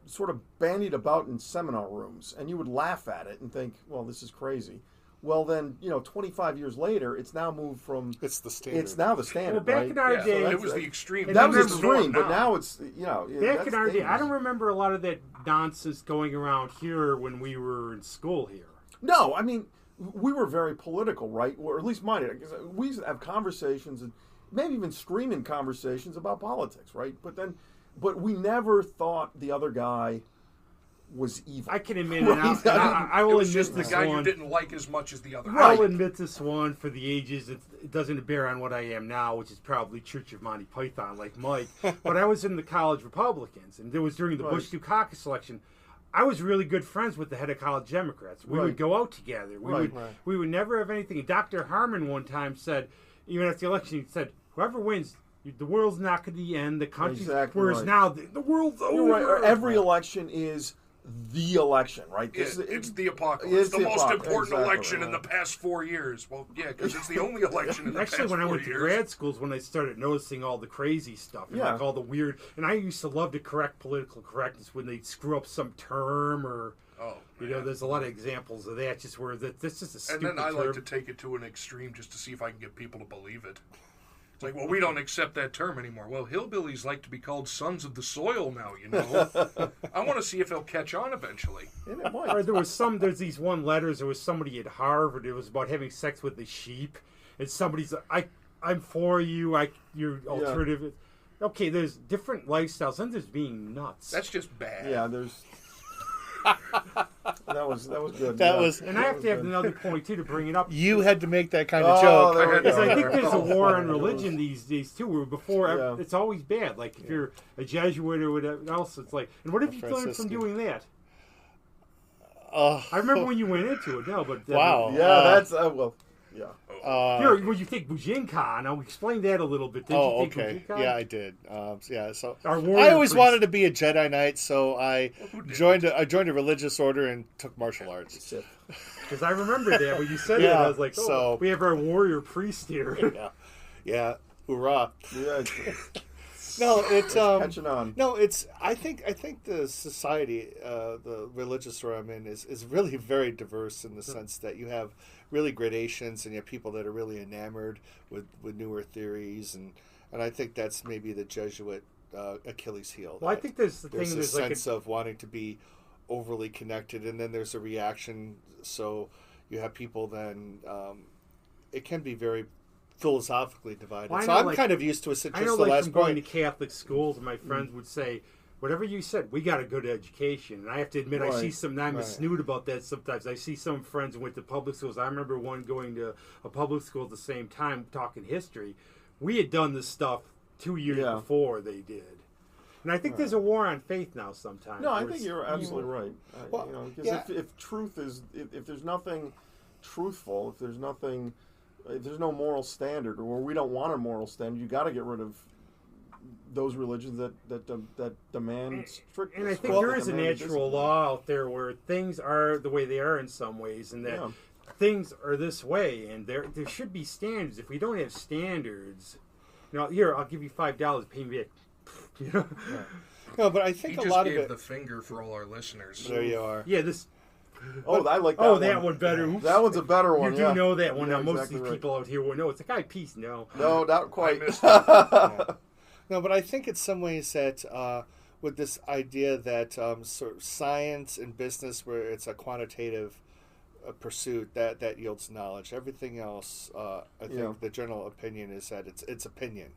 Speaker 4: sort of bandied about in seminar rooms, and you would laugh at it and think, well, this is crazy. Well, then, 25 years later, it's now moved from...
Speaker 5: It's the standard.
Speaker 4: It's now the standard,
Speaker 2: Well, back in our day...
Speaker 1: So it was the extreme.
Speaker 4: That was extreme, but now it's,
Speaker 2: Back in our day, I don't remember a lot of that nonsense going around here when we were in school here.
Speaker 4: No, I mean, we were very political, right? Or at least mine. We used to have conversations, and maybe even screaming conversations about politics, right? But we never thought the other guy was evil.
Speaker 2: I can admit it. I will admit
Speaker 1: just
Speaker 2: this
Speaker 1: the guy
Speaker 2: one.
Speaker 1: you didn't like as much as the other.
Speaker 4: Right.
Speaker 2: I'll admit this one for the ages. It doesn't bear on what I am now, which is probably Church of Monty Python, like Mike. But I was in the college Republicans, and it was during the Bush Dukakis election. I was really good friends with the head of college Democrats. We would go out together. We would never have anything. And Dr. Harmon one time said, even after the election, he said, whoever wins, the world's not going to end. The country's... Whereas now, the world's over.
Speaker 4: Right. Every election is the election, right?
Speaker 1: It's the apocalypse. It's the most important election in the past 4 years. Well, yeah, because it's the only election in the past 4 years.
Speaker 2: Actually, when I went to grad schools, when I started noticing all the crazy stuff, and like all the weird... And I used to love to correct political correctness when they'd screw up some term or... there's a lot of examples of that, just where this is a stupid
Speaker 1: And then I
Speaker 2: term.
Speaker 1: like to take it to an extreme just to see if I can get people to believe it. It's like, well, we don't accept that term anymore. Well, hillbillies like to be called sons of the soil now, I want to see if they'll catch on eventually.
Speaker 2: Or there's these one letters, there was somebody at Harvard, it was about having sex with the sheep, and somebody's like, I'm for you, you're alternative. Okay, there's different lifestyles, and there's being nuts.
Speaker 1: That's just bad.
Speaker 4: Yeah, there's... That was good.
Speaker 2: And I have to have another point too to bring it up.
Speaker 5: You had to make that kind of joke.
Speaker 2: Because I think there's a war on religion these days too. Where before it's always bad. Like if you're a Jesuit or whatever else, it's like. And what have you learned from doing that? I remember when you went into it. No, but
Speaker 5: wow.
Speaker 4: Yeah, that's well. Yeah.
Speaker 2: Here, what you think Bujinkan? I'll explain that a little bit. Did you think
Speaker 3: okay.
Speaker 2: Bujinkan?
Speaker 3: Yeah, I did. So
Speaker 2: Our
Speaker 3: I
Speaker 2: warrior
Speaker 3: always
Speaker 2: priest.
Speaker 3: wanted to be a Jedi Knight, so I joined a religious order and took martial arts.
Speaker 2: Because I remember that when you said
Speaker 3: Yeah,
Speaker 2: that, I was like, "Oh,
Speaker 3: so-
Speaker 2: we have our warrior priest here."
Speaker 3: Yeah, hoorah!
Speaker 4: Yeah.
Speaker 3: No, it's
Speaker 4: catching on.
Speaker 3: No, it's. I think the society, the religious order I'm in, is really very diverse in the sense that you have really gradations, and you have people that are really enamored with newer theories, and I think that's maybe the Jesuit Achilles heel.
Speaker 2: Well, I think there's
Speaker 3: a sense of wanting to be overly connected, and then there's a reaction. So you have people then. It can be very philosophically divided.
Speaker 2: Well,
Speaker 3: so I'm kind of used to it. Just
Speaker 2: I know,
Speaker 3: the
Speaker 2: like,
Speaker 3: last
Speaker 2: from going
Speaker 3: point.
Speaker 2: to Catholic schools, and my friends would say, whatever you said, we got a good education. And I have to admit, I see some, I'm a snoot about that sometimes. I see some friends who went to public schools. I remember one going to a public school at the same time, talking history. We had done this stuff 2 years before they did. And I think there's a war on faith now sometimes.
Speaker 4: No, I think you're absolutely right. Because if truth is, if there's nothing truthful, if there's no moral standard, or we don't want a moral standard, you got to get rid of those religions that demand strictness.
Speaker 2: And I think there is a natural law out there where things are the way they are in some ways, and that things are this way, and there should be standards. If we don't have standards, here, I'll give you $5, pay me back.
Speaker 3: No, but I think
Speaker 1: he
Speaker 3: a lot of
Speaker 1: gave
Speaker 3: it.
Speaker 1: the finger for all our listeners.
Speaker 3: There you are.
Speaker 2: Yeah, this.
Speaker 4: Oh, I like that.
Speaker 2: Oh,
Speaker 4: one.
Speaker 2: that one better. Oops.
Speaker 4: That one's a better one.
Speaker 2: You do know that one.
Speaker 4: Yeah,
Speaker 2: Now, most
Speaker 4: exactly
Speaker 2: of these people out here will know. It's a guy piece. No,
Speaker 4: not quite.
Speaker 3: No, but I think in some ways that with this idea that sort of science and business, where it's a quantitative pursuit, that yields knowledge. Everything else, I think the general opinion is that it's opinion,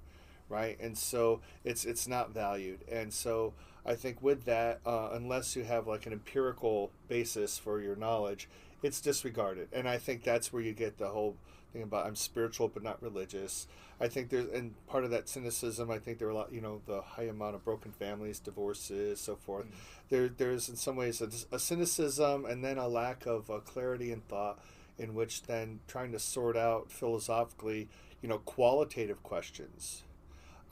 Speaker 3: right? And so it's not valued. And so I think with that, unless you have like an empirical basis for your knowledge, it's disregarded. And I think that's where you get the whole thing about I'm spiritual but not religious. I think there's, and part of that cynicism, I think there are a lot, the high amount of broken families, divorces, so forth. There's in some ways a cynicism and then a lack of clarity in thought, in which then trying to sort out philosophically, qualitative questions,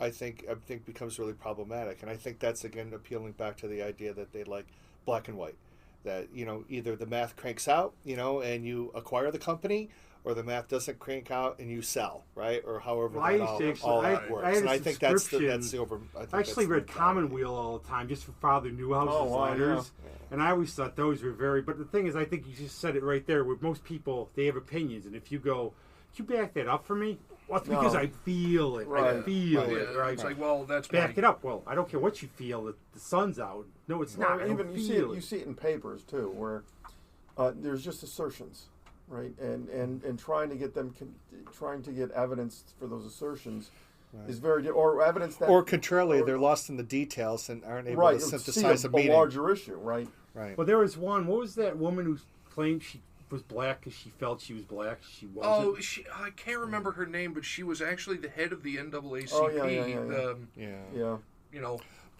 Speaker 3: I think becomes really problematic. And I think that's, again, appealing back to the idea that they like black and white. That, either the math cranks out, and you acquire the company, or the math doesn't crank out and you sell, right? Or however all that works. And I think that's the over.
Speaker 2: I actually read Commonweal all the time just for Father Newhouse's letters. Yeah. And I always thought those were but the thing is, I think you just said it right there, where most people, they have opinions. And if you go, can you back that up for me? Well, it's because I feel it. Right. I feel it. Right.
Speaker 1: It's like, well, that's
Speaker 2: back it up. Well, I don't care what you feel. The sun's out. No, it's not.
Speaker 4: Even you see it in papers too, where there's just assertions, right? And trying to get evidence for those assertions is very or evidence that,
Speaker 3: or contrarily, they're lost in the details and aren't able to synthesize a meaning.
Speaker 4: A larger issue, right?
Speaker 3: Right.
Speaker 2: Well, there was one. What was that woman who claimed she was black because she felt she was black? She wasn't.
Speaker 1: Oh, I can't remember her name, but she was actually the head of the NAACP.
Speaker 4: Oh,
Speaker 1: yeah.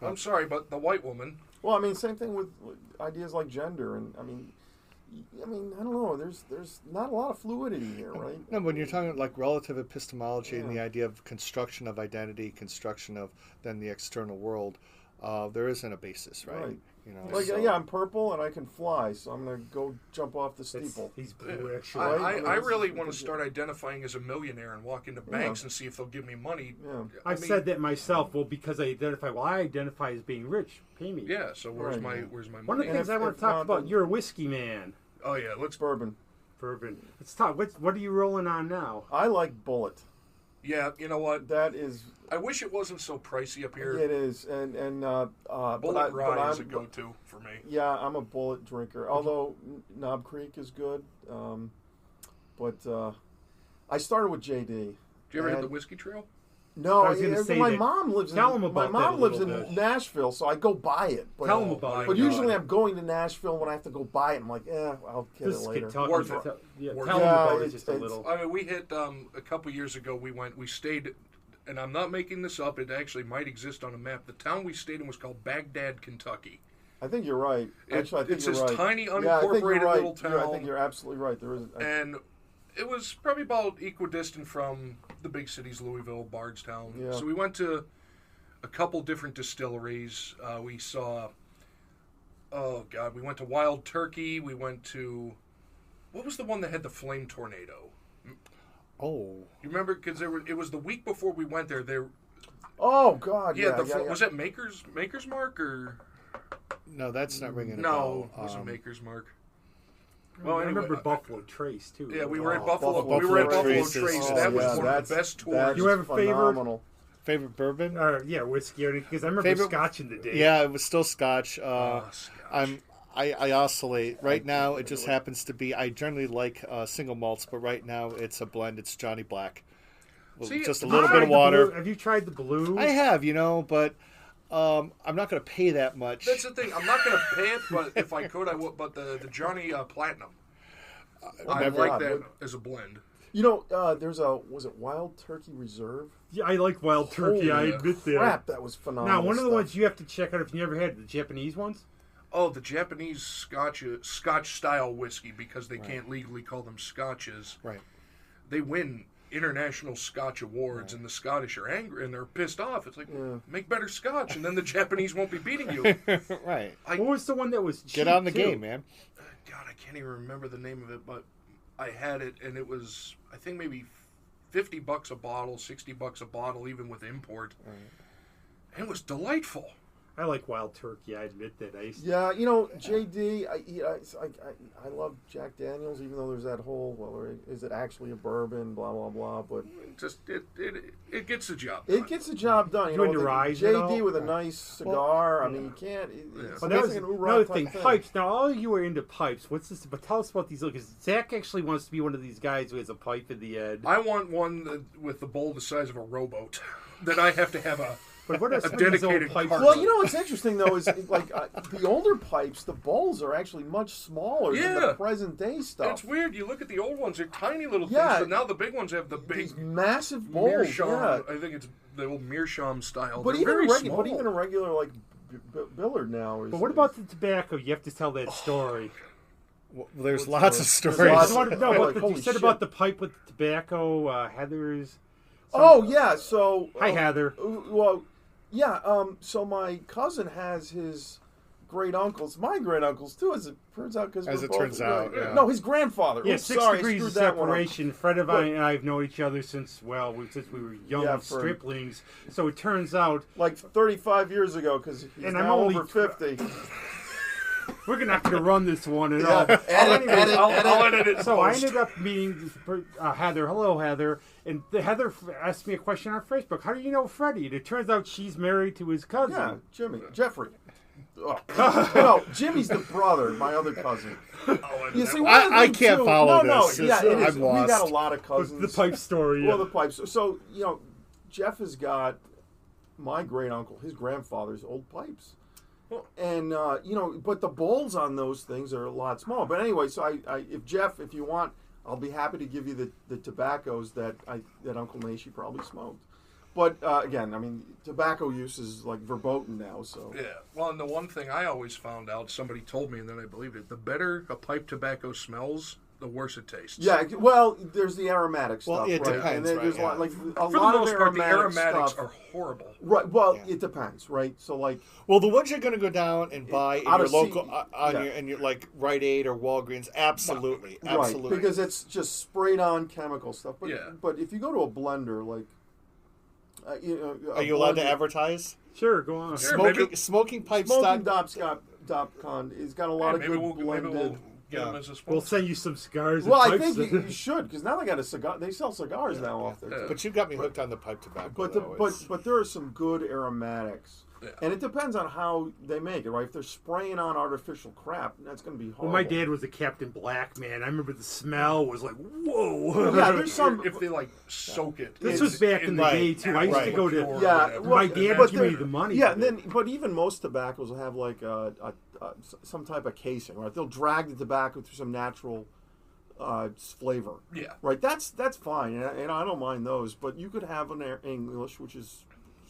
Speaker 1: I'm sorry, but the white woman.
Speaker 4: Well, I mean, same thing with ideas like gender, and I mean, I don't know. There's not a lot of fluidity here, right?
Speaker 3: No, when you're talking like relative epistemology and the idea of construction of identity, construction of then the external world, there isn't a basis, right?
Speaker 4: I'm purple and I can fly, so I'm going to go jump off the steeple.
Speaker 2: He's blue, actually.
Speaker 1: I really want to start identifying as a millionaire and walk into banks and see if they'll give me money.
Speaker 4: Yeah.
Speaker 2: I've said that myself. Well, because I identify as being rich. Pay me.
Speaker 1: Yeah. So where's my money?
Speaker 2: One of the things I want to talk about. You're a whiskey man.
Speaker 1: Oh yeah, let's
Speaker 4: bourbon.
Speaker 2: Let's talk. What are you rolling on now?
Speaker 4: I like Bullet.
Speaker 1: Yeah, you know what?
Speaker 4: That is.
Speaker 1: I wish it wasn't so pricey up here.
Speaker 4: It is, and
Speaker 1: Bullet Rye is a go-to for me.
Speaker 4: Yeah, I'm a Bullet drinker. Although Knob Creek is good, but I started with JD.
Speaker 1: Did you ever hit the Whiskey Trail?
Speaker 4: No, my mom lives in Nashville, so I go buy it. But,
Speaker 2: tell them about it.
Speaker 4: But usually I'm going to Nashville when I have to go buy it. I'm like, I'll get it later.
Speaker 2: Tell them about it just a little.
Speaker 1: I mean, we hit a couple years ago. We stayed, and I'm not making this up. It actually might exist on a map. The town we stayed in was called Baghdad, Kentucky.
Speaker 4: I think you're right. Actually, I think
Speaker 1: it's
Speaker 4: you're
Speaker 1: this
Speaker 4: right.
Speaker 1: tiny, unincorporated little town.
Speaker 4: I think you're absolutely right. There is,
Speaker 1: it was probably about equidistant from the big cities, Louisville, Bardstown.
Speaker 4: Yeah.
Speaker 1: So we went to a couple different distilleries. We saw, we went to Wild Turkey. We went to, what was the one that had the flame tornado?
Speaker 3: Oh.
Speaker 1: You remember? Because it was the week before we went there.
Speaker 4: Oh, God, yeah.
Speaker 1: Was that Maker's Mark or?
Speaker 3: No, that's not ringing a
Speaker 1: No,
Speaker 3: bell.
Speaker 1: it wasn't Maker's Mark.
Speaker 2: Well, I remember Buffalo Trace, too.
Speaker 1: Yeah, we were at Buffalo.
Speaker 3: Buffalo
Speaker 1: We were at Buffalo
Speaker 3: Trace.
Speaker 1: Trace.
Speaker 3: Oh,
Speaker 1: That was
Speaker 4: yeah,
Speaker 1: one of the best tours.
Speaker 2: You have a
Speaker 4: phenomenal.
Speaker 3: Favorite bourbon?
Speaker 2: Whiskey. Because I remember Scotch in the day.
Speaker 3: Yeah, it was still Scotch.
Speaker 1: Scotch.
Speaker 3: I oscillate. Right now, it just happens to be. I generally like single malts, but right now it's a blend. It's Johnny Black. Just a little bit of water.
Speaker 2: Have you tried the blue?
Speaker 3: I have, but I'm not going to pay that much.
Speaker 1: That's the thing. I'm not going to pay it, but if I could, I would. But the Johnny Platinum, I like that as a blend.
Speaker 4: Was it Wild Turkey Reserve?
Speaker 2: Yeah, I like Wild Turkey. I admit that.
Speaker 4: Crap, that was phenomenal.
Speaker 2: Now, one of the ones you have to check out if you never had the Japanese ones.
Speaker 1: Oh, the Japanese Scotch-style whiskey, because they can't legally call them Scotches.
Speaker 3: Right.
Speaker 1: They win international Scotch awards, and the Scottish are angry and they're pissed off. It's like, make better Scotch, and then the Japanese won't be beating you.
Speaker 3: Right.
Speaker 2: What was the one that was cheap,
Speaker 3: Get on the
Speaker 2: too?
Speaker 3: game, man.
Speaker 1: God, I can't even remember the name of it, but I had it, and it was, I think, maybe $50 a bottle, $60 a bottle, even with import. Right. And it was delightful.
Speaker 2: I like Wild Turkey. I admit that.
Speaker 4: JD, I love Jack Daniels, even though there's that whole, is it actually a bourbon, blah, blah, blah, but...
Speaker 1: It gets the job
Speaker 4: done.
Speaker 1: It
Speaker 4: gets the job done. JD with a nice cigar, you can't...
Speaker 2: Well, that was another thing. Pipes. Now, all of you are into pipes. What's this? But tell us about these. Because Zach actually wants to be one of these guys who has a pipe in the end.
Speaker 1: I want one with the bowl the size of a rowboat. That I have to have a...
Speaker 2: But what are
Speaker 1: a dedicated
Speaker 2: pipes?
Speaker 4: Well, what's interesting though is the older pipes, the bowls are actually much smaller than the present day stuff.
Speaker 1: It's weird. You look at the old ones; they're tiny little things. But now the big ones have the big,
Speaker 4: these massive bowls.
Speaker 1: Meerschaum, I think it's the old Meerschaum style.
Speaker 4: But
Speaker 1: they're
Speaker 4: even a regular Billard now is.
Speaker 2: But what about the tobacco? You have to tell that story.
Speaker 3: Well, there's lots of stories.
Speaker 2: You said about the pipe with the tobacco, Heather's.
Speaker 4: Oh yeah, so
Speaker 2: hi Heather.
Speaker 4: So my cousin has his great uncles, my great uncles too, as it turns out. No, his grandfather.
Speaker 2: Yeah, 6 degrees of separation. Fred and I have known each other since we were young striplings. So it turns out,
Speaker 4: like 35 years ago, because he's now over 50.
Speaker 2: We're not going to run this one at all.
Speaker 1: I'll edit it.
Speaker 2: So I ended up meeting Heather. Hello, Heather. And Heather asked me a question on Facebook. How do you know Freddie? And it turns out she's married to his cousin.
Speaker 4: Yeah, Jeffrey. No, Jimmy's the brother, my other cousin. You see,
Speaker 3: I can't follow this.
Speaker 4: No, it is.
Speaker 3: I'm lost.
Speaker 4: We got a lot of cousins.
Speaker 2: The pipe story.
Speaker 4: Well, the pipes. So, Jeff has got my great uncle, his grandfather's old pipes. And, but the bowls on those things are a lot smaller. But anyway, so if you want, I'll be happy to give you the tobaccos that Uncle Nashi probably smoked. But, again, tobacco use is like verboten now, so.
Speaker 1: Yeah. Well, and the one thing I always found out, somebody told me and then I believed it, the better a pipe tobacco smells, the worse it tastes.
Speaker 4: Yeah, well, there's the aromatic stuff.
Speaker 3: Well, it depends,
Speaker 4: and then there's
Speaker 1: For
Speaker 4: lot
Speaker 1: the most part, the aromatics
Speaker 4: stuff
Speaker 1: are horrible.
Speaker 4: Right, well, it depends, right? So,
Speaker 3: well, the ones you're going to go down and buy in your local, your like Rite Aid or Walgreens, absolutely.
Speaker 4: Right, because it's just sprayed on chemical stuff. But if you go to a blender, like,
Speaker 3: are you allowed to advertise?
Speaker 2: Sure, go on.
Speaker 3: Smoking pipes.
Speaker 4: SmokingDopscon has got a lot of good blended.
Speaker 2: We'll send you some cigars.
Speaker 4: Well, I think you should, because now they got a cigar. They sell cigars now off there.
Speaker 3: But you got me hooked on the pipe tobacco.
Speaker 4: But there are some good aromatics. Yeah. And it depends on how they make it, right? If they're spraying on artificial crap, that's going to be horrible.
Speaker 2: Well, my dad was a Captain Black, man. I remember the smell was like, whoa.
Speaker 4: Yeah, there's some...
Speaker 1: If they, soak it.
Speaker 2: This was back in the day, too. I used to go to...
Speaker 4: Yeah.
Speaker 2: My dad would give me the money.
Speaker 4: Yeah, but even most tobaccos will have, some type of casing, right? They'll drag the tobacco through some natural flavor.
Speaker 1: Yeah.
Speaker 4: Right? That's fine, and I don't mind those. But you could have an English, which is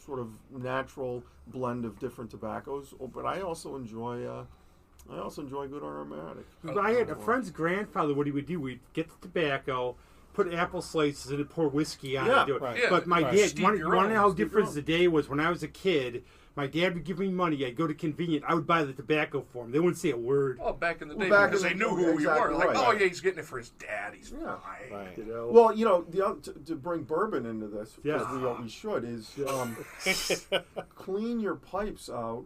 Speaker 4: sort of natural blend of different tobaccos, but I also enjoy good aromatic.
Speaker 2: I had a friend's grandfather. What he would do, we'd get the tobacco, put apple slices and pour whiskey on it and do it.
Speaker 3: Right.
Speaker 1: Yeah.
Speaker 2: But my
Speaker 3: Right.
Speaker 2: dad,
Speaker 1: Steep
Speaker 2: one
Speaker 1: your own.
Speaker 2: of how
Speaker 1: Steep
Speaker 2: different
Speaker 1: your
Speaker 2: the day was when I was a kid. My dad would give me money. I'd go to convenient. I would buy the tobacco for him. They wouldn't say a word.
Speaker 1: Oh, back in the day,
Speaker 4: back
Speaker 1: because
Speaker 4: in
Speaker 1: they
Speaker 4: the-
Speaker 1: knew who we were.
Speaker 4: exactly
Speaker 1: Like,
Speaker 4: right.
Speaker 1: oh, yeah, he's getting it for his dad. He's
Speaker 4: Yeah.
Speaker 1: fine.
Speaker 3: Right.
Speaker 2: You know?
Speaker 4: Well, the other, to bring bourbon into this, because
Speaker 2: Yeah.
Speaker 4: we should, is clean your pipes out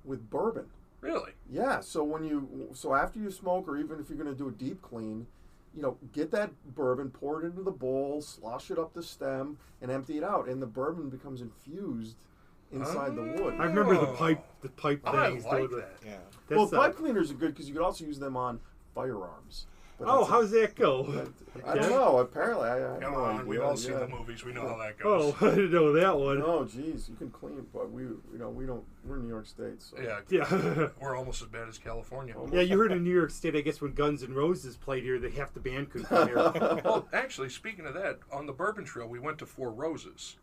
Speaker 4: with bourbon.
Speaker 1: Really?
Speaker 4: Yeah. So after you smoke, or even if you're going to do a deep clean, get that bourbon, pour it into the bowl, slosh it up the stem, and empty it out, and the bourbon becomes infused inside the wood.
Speaker 2: I remember the pipe
Speaker 1: I
Speaker 2: things.
Speaker 1: like
Speaker 2: though,
Speaker 1: that.
Speaker 3: Yeah.
Speaker 4: Well,
Speaker 2: That's,
Speaker 4: pipe cleaners are good because you could also use them on firearms. But
Speaker 2: oh,
Speaker 4: that's
Speaker 2: how's that go?
Speaker 4: I don't know. Apparently, I have
Speaker 1: Come
Speaker 4: no
Speaker 1: on,
Speaker 4: idea.
Speaker 1: we've all seen
Speaker 4: Yeah.
Speaker 1: the movies. We know how that
Speaker 2: Oh,
Speaker 1: goes.
Speaker 2: I didn't know that one.
Speaker 4: Oh, geez, you can clean, but we don't. We're in New York State, so
Speaker 1: Yeah,
Speaker 2: Yeah.
Speaker 1: we're almost as bad as California.
Speaker 2: Yeah, you heard in New York State, I guess when Guns N' Roses played here, that half the band couldn't come here.
Speaker 1: Well, actually, speaking of that, on the Bourbon Trail, we went to Four Roses.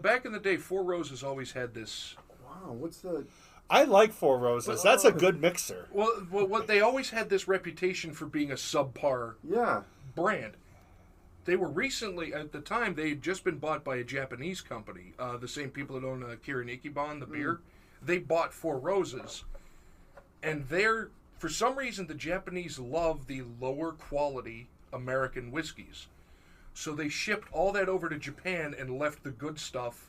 Speaker 1: Back in the day, Four Roses always had this.
Speaker 4: Wow, what's the?
Speaker 3: I like Four Roses. That's a good mixer.
Speaker 1: Well, what they always had this reputation for being a subpar
Speaker 4: Yeah.
Speaker 1: brand. They were recently, at the time, they had just been bought by a Japanese company. The same people that own Kirin Ichiban, the beer. They bought Four Roses. And for some reason, the Japanese love the lower quality American whiskeys. So they shipped all that over to Japan and left the good stuff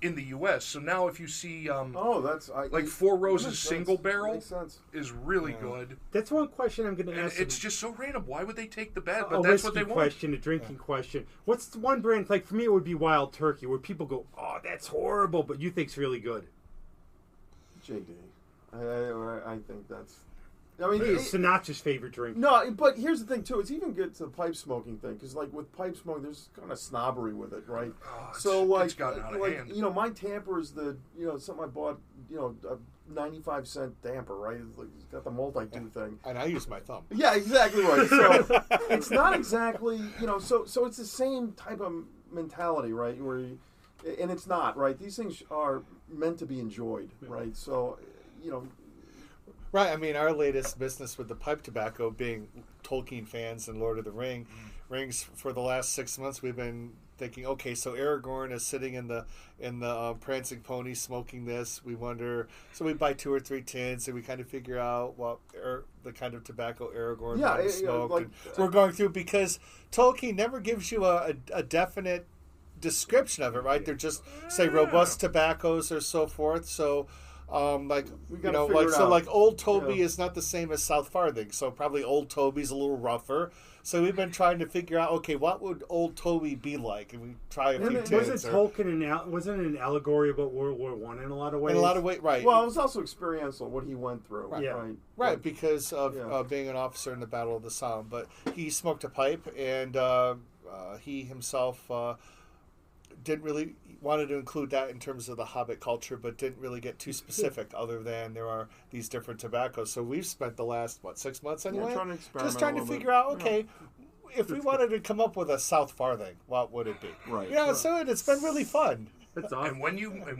Speaker 1: in the U.S. So now if you see like Four Roses single barrel
Speaker 4: Makes sense.
Speaker 1: is really good.
Speaker 2: That's one question I'm going to
Speaker 1: And
Speaker 2: ask.
Speaker 1: it's just so random. Why would they take the bad?
Speaker 2: a
Speaker 1: But that's what
Speaker 2: whiskey
Speaker 1: they want.
Speaker 2: question, a drinking question. What's the one brand, like for me it would be Wild Turkey, where people go, oh, that's horrible, but you think's really good.
Speaker 4: JD. I think that's. I mean,
Speaker 2: It's Sinatra's favorite drink.
Speaker 4: no, but here's the thing too. It's even good to the pipe smoking thing because, like, with pipe smoking, there's kind of snobbery with it, right? So, like,
Speaker 1: it's gotten out of hand.
Speaker 4: my tamper is something I bought, a 95-cent damper, right? It's got the multi-do thing.
Speaker 3: And I use my thumb.
Speaker 4: Yeah, exactly right. So it's not exactly, so it's the same type of mentality, right? And it's not, right? These things are meant to be enjoyed, right? So,
Speaker 3: Right, I mean, our latest business with the pipe tobacco being Tolkien fans and Lord of the Rings, for the last 6 months we've been thinking, okay, so Aragorn is sitting in the prancing pony smoking this. We wonder, so we buy 2 or 3 tins and we kind of figure out the kind of tobacco Aragorn might have smoked. And we're going through because Tolkien never gives you a definite description of it, right? They're just say robust tobaccos or so forth. So. Like Old Toby is not the same as South Farthing, so probably Old Toby's a little rougher. So we've been trying to figure out, okay, what would Old Toby be like? And we try a few tins.
Speaker 2: Wasn't Tolkien wasn't it an allegory about World War I in a lot of ways?
Speaker 3: In a lot of ways, right.
Speaker 4: Well, it was also experiential, what he went through.
Speaker 3: Right.
Speaker 4: Yeah.
Speaker 3: Right, because of being an officer in the Battle of the Somme. But he smoked a pipe, and he himself didn't really wanted to include that in terms of the Hobbit culture, but didn't really get too specific other than there are these different tobaccos. So we've spent the last, 6 months anyway?
Speaker 4: trying to experiment
Speaker 3: just trying to figure out, okay, if we wanted to come up with a South Farthing, what would it be?
Speaker 4: Right.
Speaker 3: So it's been really fun.
Speaker 2: That's awesome.
Speaker 1: And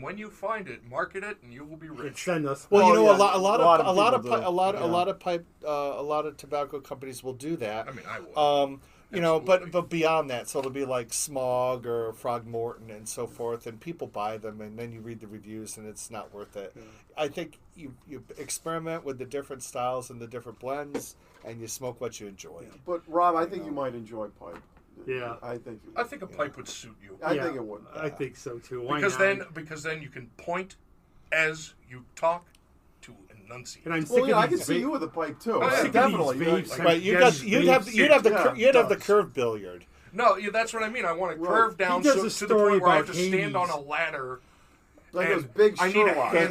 Speaker 1: when you find it, market it, and you will be rich.
Speaker 2: Send us.
Speaker 3: Well,
Speaker 4: Oh, yeah,
Speaker 3: a lot of tobacco companies will do that.
Speaker 1: I mean, I would.
Speaker 3: But beyond that, so it'll be like Smog or Frogmorton and so forth, and people buy them, and then you read the reviews, and it's not worth it. Yeah. I think you experiment with the different styles and the different blends, and you smoke what you enjoy.
Speaker 4: Yeah. But Rob, I think you might enjoy pipe.
Speaker 2: Yeah,
Speaker 4: I think
Speaker 1: a pipe would suit you.
Speaker 4: I think it would.
Speaker 2: I think so too. Why
Speaker 1: Because then you can point as you talk to enunciate.
Speaker 2: And I'm sick of
Speaker 4: I
Speaker 2: these
Speaker 4: can see you with a pipe too.
Speaker 1: I'm sick of
Speaker 4: definitely.
Speaker 2: these vapes.
Speaker 3: Right, you'd have the curved billiard.
Speaker 1: No, that's what I mean. I want to curve down
Speaker 2: He does
Speaker 1: to
Speaker 2: a
Speaker 1: the point where I have to
Speaker 2: story
Speaker 1: stand
Speaker 2: about
Speaker 1: on a ladder.
Speaker 4: Like
Speaker 1: and
Speaker 4: those big
Speaker 1: I need a
Speaker 4: Sherlock.
Speaker 1: hand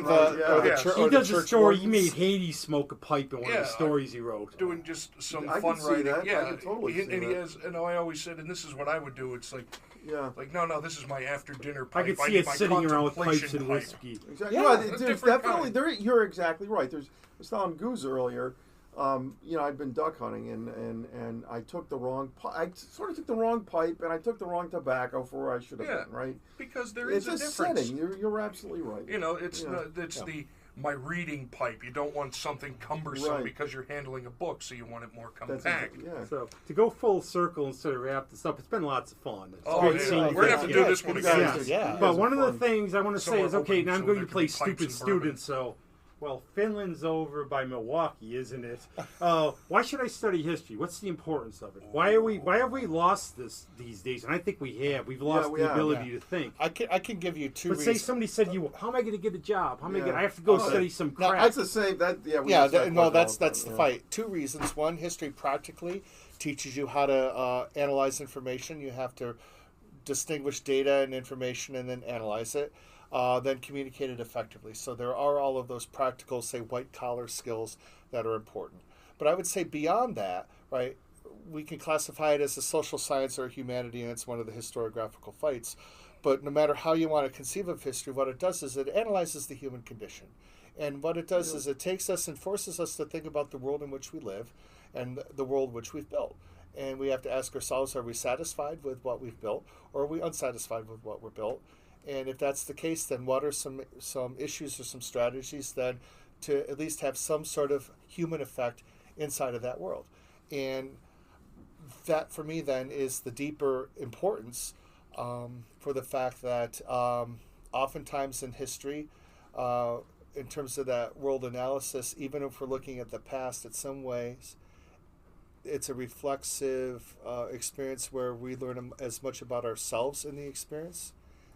Speaker 2: He does a
Speaker 3: church
Speaker 2: story.
Speaker 3: wardens.
Speaker 2: He made Hades smoke a pipe in one of
Speaker 1: Yeah,
Speaker 2: the stories he wrote.
Speaker 1: doing just some
Speaker 4: I
Speaker 1: fun
Speaker 4: can see
Speaker 1: writing.
Speaker 4: that. I
Speaker 1: Yeah,
Speaker 4: can totally see
Speaker 1: and he
Speaker 4: that.
Speaker 1: has. And I always said, and this is what I would do. It's like,
Speaker 4: Yeah.
Speaker 1: no, this is my after dinner
Speaker 2: I
Speaker 1: pipe.
Speaker 2: could see
Speaker 1: need
Speaker 2: it
Speaker 1: my
Speaker 2: sitting around with pipes
Speaker 1: contemplation
Speaker 2: and
Speaker 1: pipe.
Speaker 2: whiskey.
Speaker 4: Exactly.
Speaker 3: Yeah,
Speaker 4: Yeah,
Speaker 1: a
Speaker 4: there's
Speaker 1: different
Speaker 4: definitely
Speaker 1: kind.
Speaker 4: you're exactly right. I was telling Guz earlier. I'd been duck hunting and I took the wrong. I sort of took the wrong pipe and I took the wrong tobacco for where I should have been. Right.
Speaker 1: Because there
Speaker 4: It's
Speaker 1: is
Speaker 4: a
Speaker 1: difference.
Speaker 4: setting. You're absolutely right.
Speaker 1: It's the my reading pipe. You don't want something cumbersome because you're handling a book, so you want it more compact.
Speaker 2: So to go full circle instead of wrap this up, it's been lots of fun. It's
Speaker 1: we're gonna have to do this one again.
Speaker 2: But one of the things I want to say is, okay, now I'm going to play stupid student. So, well, Finland's over by Milwaukee, isn't it? Why should I study history? What's the importance of it? Why have we lost this these days? And I think we have. We've lost the ability to think.
Speaker 3: I can give you two.
Speaker 2: But say somebody said, "How am I going to get a job? How am I going? I have to go study some crap."
Speaker 4: No, that's the same. That's
Speaker 3: the fight. Two reasons. One, history practically teaches you how to analyze information. You have to distinguish data and information and then analyze it. Then communicate it effectively. So there are all of those practical, say, white-collar skills that are important. But I would say beyond that, right, we can classify it as a social science or a humanity, and it's one of the historiographical fights. But no matter how you want to conceive of history, what it does is it analyzes the human condition. And what it does is it takes us and forces us to think about the world in which we live and the world which we've built. And we have to ask ourselves, are we satisfied with what we've built, or are we unsatisfied with what we're built? And if that's the case, then what are some issues or some strategies then to at least have some sort of human effect inside of that world? And that, for me, then, is the deeper importance for the fact that oftentimes in history, in terms of that world analysis, even if we're looking at the past, in some ways, it's a reflexive experience where we learn as much about ourselves in the experience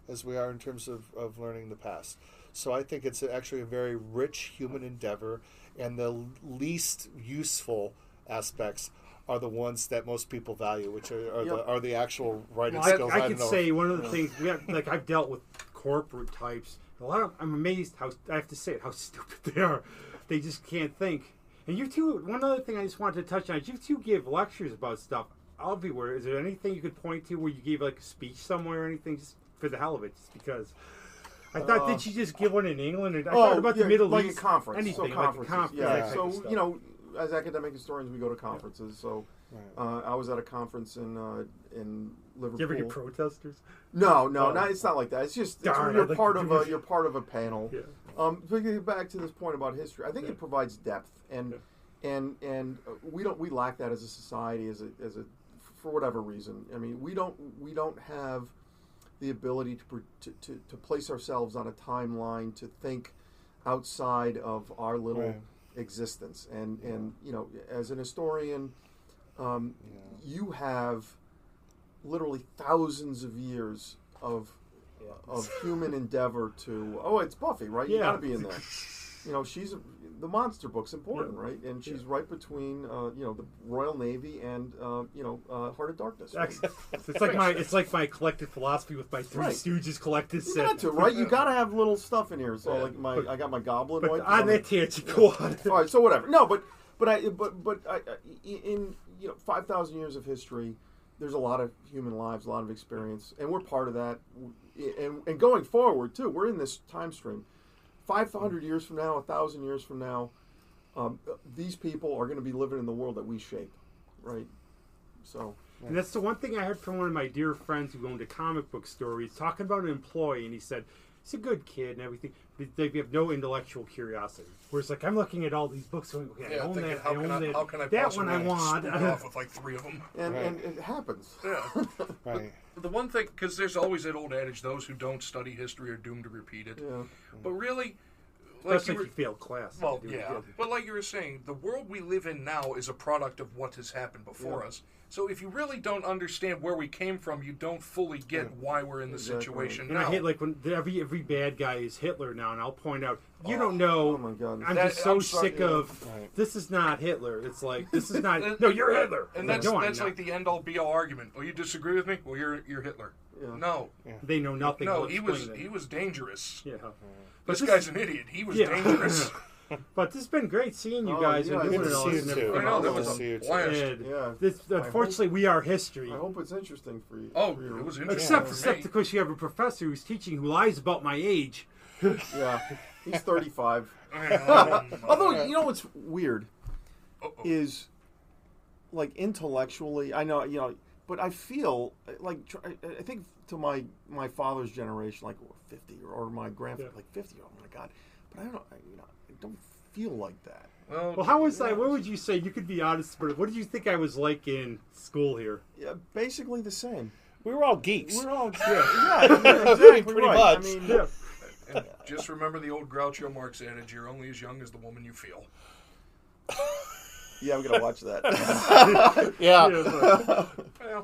Speaker 3: as we are in terms of learning the past. So I think it's actually a very rich human endeavor, and the least useful aspects are the ones that most people value, which are the actual writing skills.
Speaker 2: I could say one of the things, I've dealt with corporate types. I'm amazed how stupid they are. They just can't think. And you two, one other thing I just wanted to touch on is you two give lectures about stuff everywhere. Is there anything you could point to where you gave like a speech somewhere or anything, just for the hell of it, just because? I thought, did you just give one in England? I thought about the Middle East.
Speaker 4: Like a conference.
Speaker 2: Anything,
Speaker 4: so conferences.
Speaker 2: Like a conference.
Speaker 4: Yeah. So, as academic historians, we go to conferences. So I was at a conference in Liverpool.
Speaker 2: Did you ever get protesters?
Speaker 4: No, it's not like that. It's just you're part of a panel. Yeah. To get back to this point about history, I think it provides depth, and we lack that as a society, as a for whatever reason. I mean, we don't have the ability to place ourselves on a timeline, to think outside of our little existence. And as an historian, you have literally thousands of years of human endeavor to. Oh, it's Buffy, right? You got to be in there. She's the monster book's important, right? And she's right between the Royal Navy and Heart of Darkness. Right?
Speaker 2: It's like my collected philosophy with my Three Stooges collected set.
Speaker 4: You got to, right? You got to have little stuff in here. So I got my goblin.
Speaker 2: But on that tangent, go on.
Speaker 4: All right, so whatever. No, but in 5,000 years of history, there's a lot of human lives, a lot of experience, and we're part of that. And going forward too, we're in this time stream. 500 years from now, 1,000 years from now, these people are going to be living in the world that we shape, right? So,
Speaker 2: and that's the one thing I heard from one of my dear friends who owned a comic book store. He's talking about an employee, and he said, he's a good kid and everything, but they have no intellectual curiosity. Whereas, like, I'm looking at all these books going, okay, I own that, I own that.
Speaker 1: How can I
Speaker 2: that one I want.
Speaker 1: Off with like 3 of them.
Speaker 4: And it happens.
Speaker 1: Yeah. Right. The one thing, because there's always that old adage, those who don't study history are doomed to repeat it.
Speaker 4: Yeah.
Speaker 1: But really,
Speaker 2: especially if you failed class.
Speaker 1: Well, yeah. But like you were saying, the world we live in now is a product of what has happened before us. So if you really don't understand where we came from, you don't fully get why we're in the situation now.
Speaker 2: And I hate like when every bad guy is Hitler now, and I'll point out, you don't know.
Speaker 4: Oh my God.
Speaker 2: I'm just so sick of this is not Hitler. It's like this is not. No, you're Hitler.
Speaker 1: And that's like the end all be all argument. Oh, you disagree with me? Well, you're Hitler. Yeah. No,
Speaker 2: they know nothing.
Speaker 1: No, he was dangerous.
Speaker 2: Yeah,
Speaker 1: this guy's an idiot. He was dangerous.
Speaker 2: But this has been great seeing you guys and doing it all.
Speaker 1: I know, that was a blast.
Speaker 2: Unfortunately, we are history.
Speaker 4: I hope it's interesting for you.
Speaker 1: Oh, it was interesting.
Speaker 2: Except because you have a professor who's teaching who lies about my age.
Speaker 4: Yeah, he's 35. Although, you know what's weird is, like, intellectually, I know, but I feel like, I think to my father's generation, like 50 or my grandfather, like 50, oh my God. but I don't feel like that.
Speaker 2: Well, how was I? What would you say? You could be honest, but what did you think I was like in school here?
Speaker 4: Yeah, basically the same.
Speaker 3: We were all geeks.
Speaker 4: We're all exactly
Speaker 3: pretty
Speaker 4: right.
Speaker 3: much.
Speaker 4: I mean,
Speaker 1: And just remember the old Groucho Marx adage: "You're only as young as the woman you feel."
Speaker 4: yeah, I'm gonna watch that.
Speaker 3: Yeah.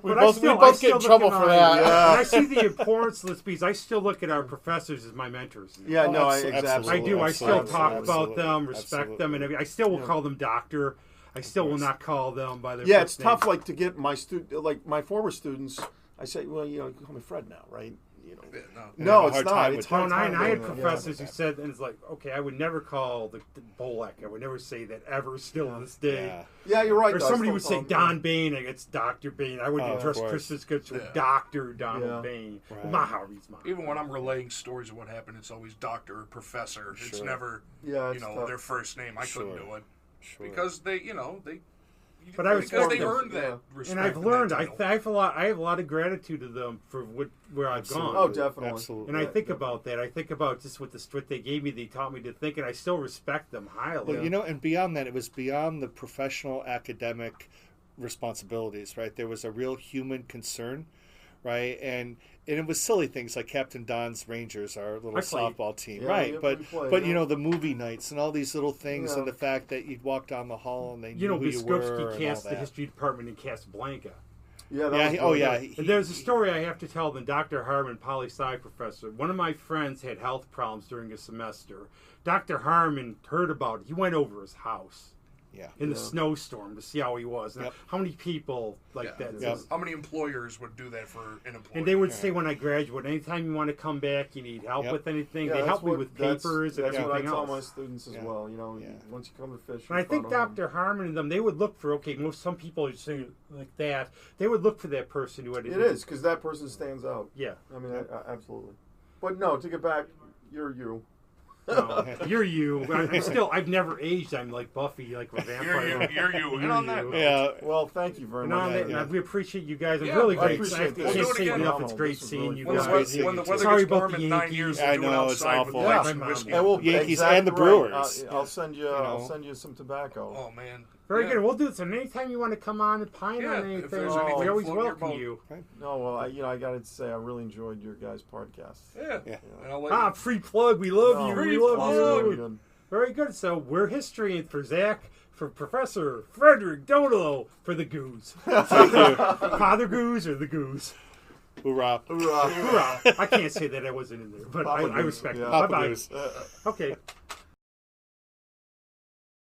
Speaker 2: We
Speaker 3: both get in trouble for that.
Speaker 2: Yeah. When I see the importance of this piece, I still look at our professors as my mentors.
Speaker 4: Yeah, no,
Speaker 3: absolutely.
Speaker 2: I do. I still talk about
Speaker 3: Absolutely.
Speaker 2: them, respect them, and everything. I still will call them doctor. I still will not call them by their
Speaker 4: Yeah,
Speaker 2: first
Speaker 4: it's tough.
Speaker 2: name.
Speaker 4: Like to get my my former students. I say, well, you call me Fred now, right? No, it's not. It's hard.
Speaker 2: I had professors who said, and it's like, okay, I would never call the Bolek. I would never say that ever. Still to this day.
Speaker 4: Yeah, you're right.
Speaker 2: Or somebody would say Don Bain. It's Dr. Bain. I would address Christmas goods with Dr. Donald Bain.
Speaker 3: Right.
Speaker 1: Even when I'm relaying stories of what happened, it's always doctor or professor.
Speaker 3: Sure.
Speaker 1: It's never,
Speaker 4: it's
Speaker 1: their first name. I couldn't do it because they.
Speaker 2: But I was
Speaker 1: because they earned that respect.
Speaker 2: And I've learned. I have a lot of gratitude to them for where I've gone.
Speaker 4: Oh, definitely.
Speaker 3: Absolutely.
Speaker 2: And I think about that. I think about just what they gave me. They taught me to think, and I still respect them highly.
Speaker 3: Well, and beyond that, it was beyond the professional academic responsibilities, right? There was a real human concern, right? And it was silly things like Captain Don's Rangers, our little softball team, right? But the movie nights and all these little things, and the fact that you'd walk down the hall and they knew who you were.
Speaker 2: Biskupski cast the history department in Casablanca.
Speaker 4: Yeah,
Speaker 2: There's a story I have to tell. The Dr. Harmon, poli-sci professor. One of my friends had health problems during a semester. Dr. Harmon heard about it. He went over his house. In the snowstorm to see how he was. And how many people that?
Speaker 1: Yep. How many employers would do that for an employee?
Speaker 2: And they would say when I graduate, anytime you want to come back, you need help with anything, they help me with papers and everything else.
Speaker 4: That's what I tell my students as well. Once you come to fish.
Speaker 2: And I think Dr. Harmon and them, they would look for, some people are saying like that, they would look for that person who had
Speaker 4: it. It is, because that person stands out.
Speaker 2: Yeah.
Speaker 4: I mean, absolutely. But no, to get back, you're you.
Speaker 2: No, you're you. I've never aged. I'm like Buffy, like a vampire.
Speaker 1: You're you. And on that note.
Speaker 3: Yeah.
Speaker 4: Well, thank you very much.
Speaker 2: We appreciate you guys. I'm really great. I can't say enough. It's great seeing you guys.
Speaker 1: When the weather
Speaker 2: Sorry
Speaker 1: gets
Speaker 2: about
Speaker 1: warm
Speaker 2: the
Speaker 1: in 9
Speaker 2: Yankees.
Speaker 1: years,
Speaker 3: I know, it's awful.
Speaker 2: Yankees
Speaker 3: and the Brewers.
Speaker 4: I'll send you some tobacco.
Speaker 1: Oh man.
Speaker 2: Very good. We'll do this. And anytime you want to come on and pine on anything, we always welcome you.
Speaker 4: No, well, I got to say, I really enjoyed your guys' podcast.
Speaker 1: Yeah.
Speaker 2: Free plug. We love you. We love you.
Speaker 4: Good.
Speaker 2: Very good. So we're history, and for Zach, for Professor Frederick Donolo, for the Guz.
Speaker 3: Thank you.
Speaker 2: Father Guz or the Guz.
Speaker 3: Hoorah.
Speaker 2: Hoorah. I can't say that I wasn't in there, but I respect it. Bye-bye. Okay.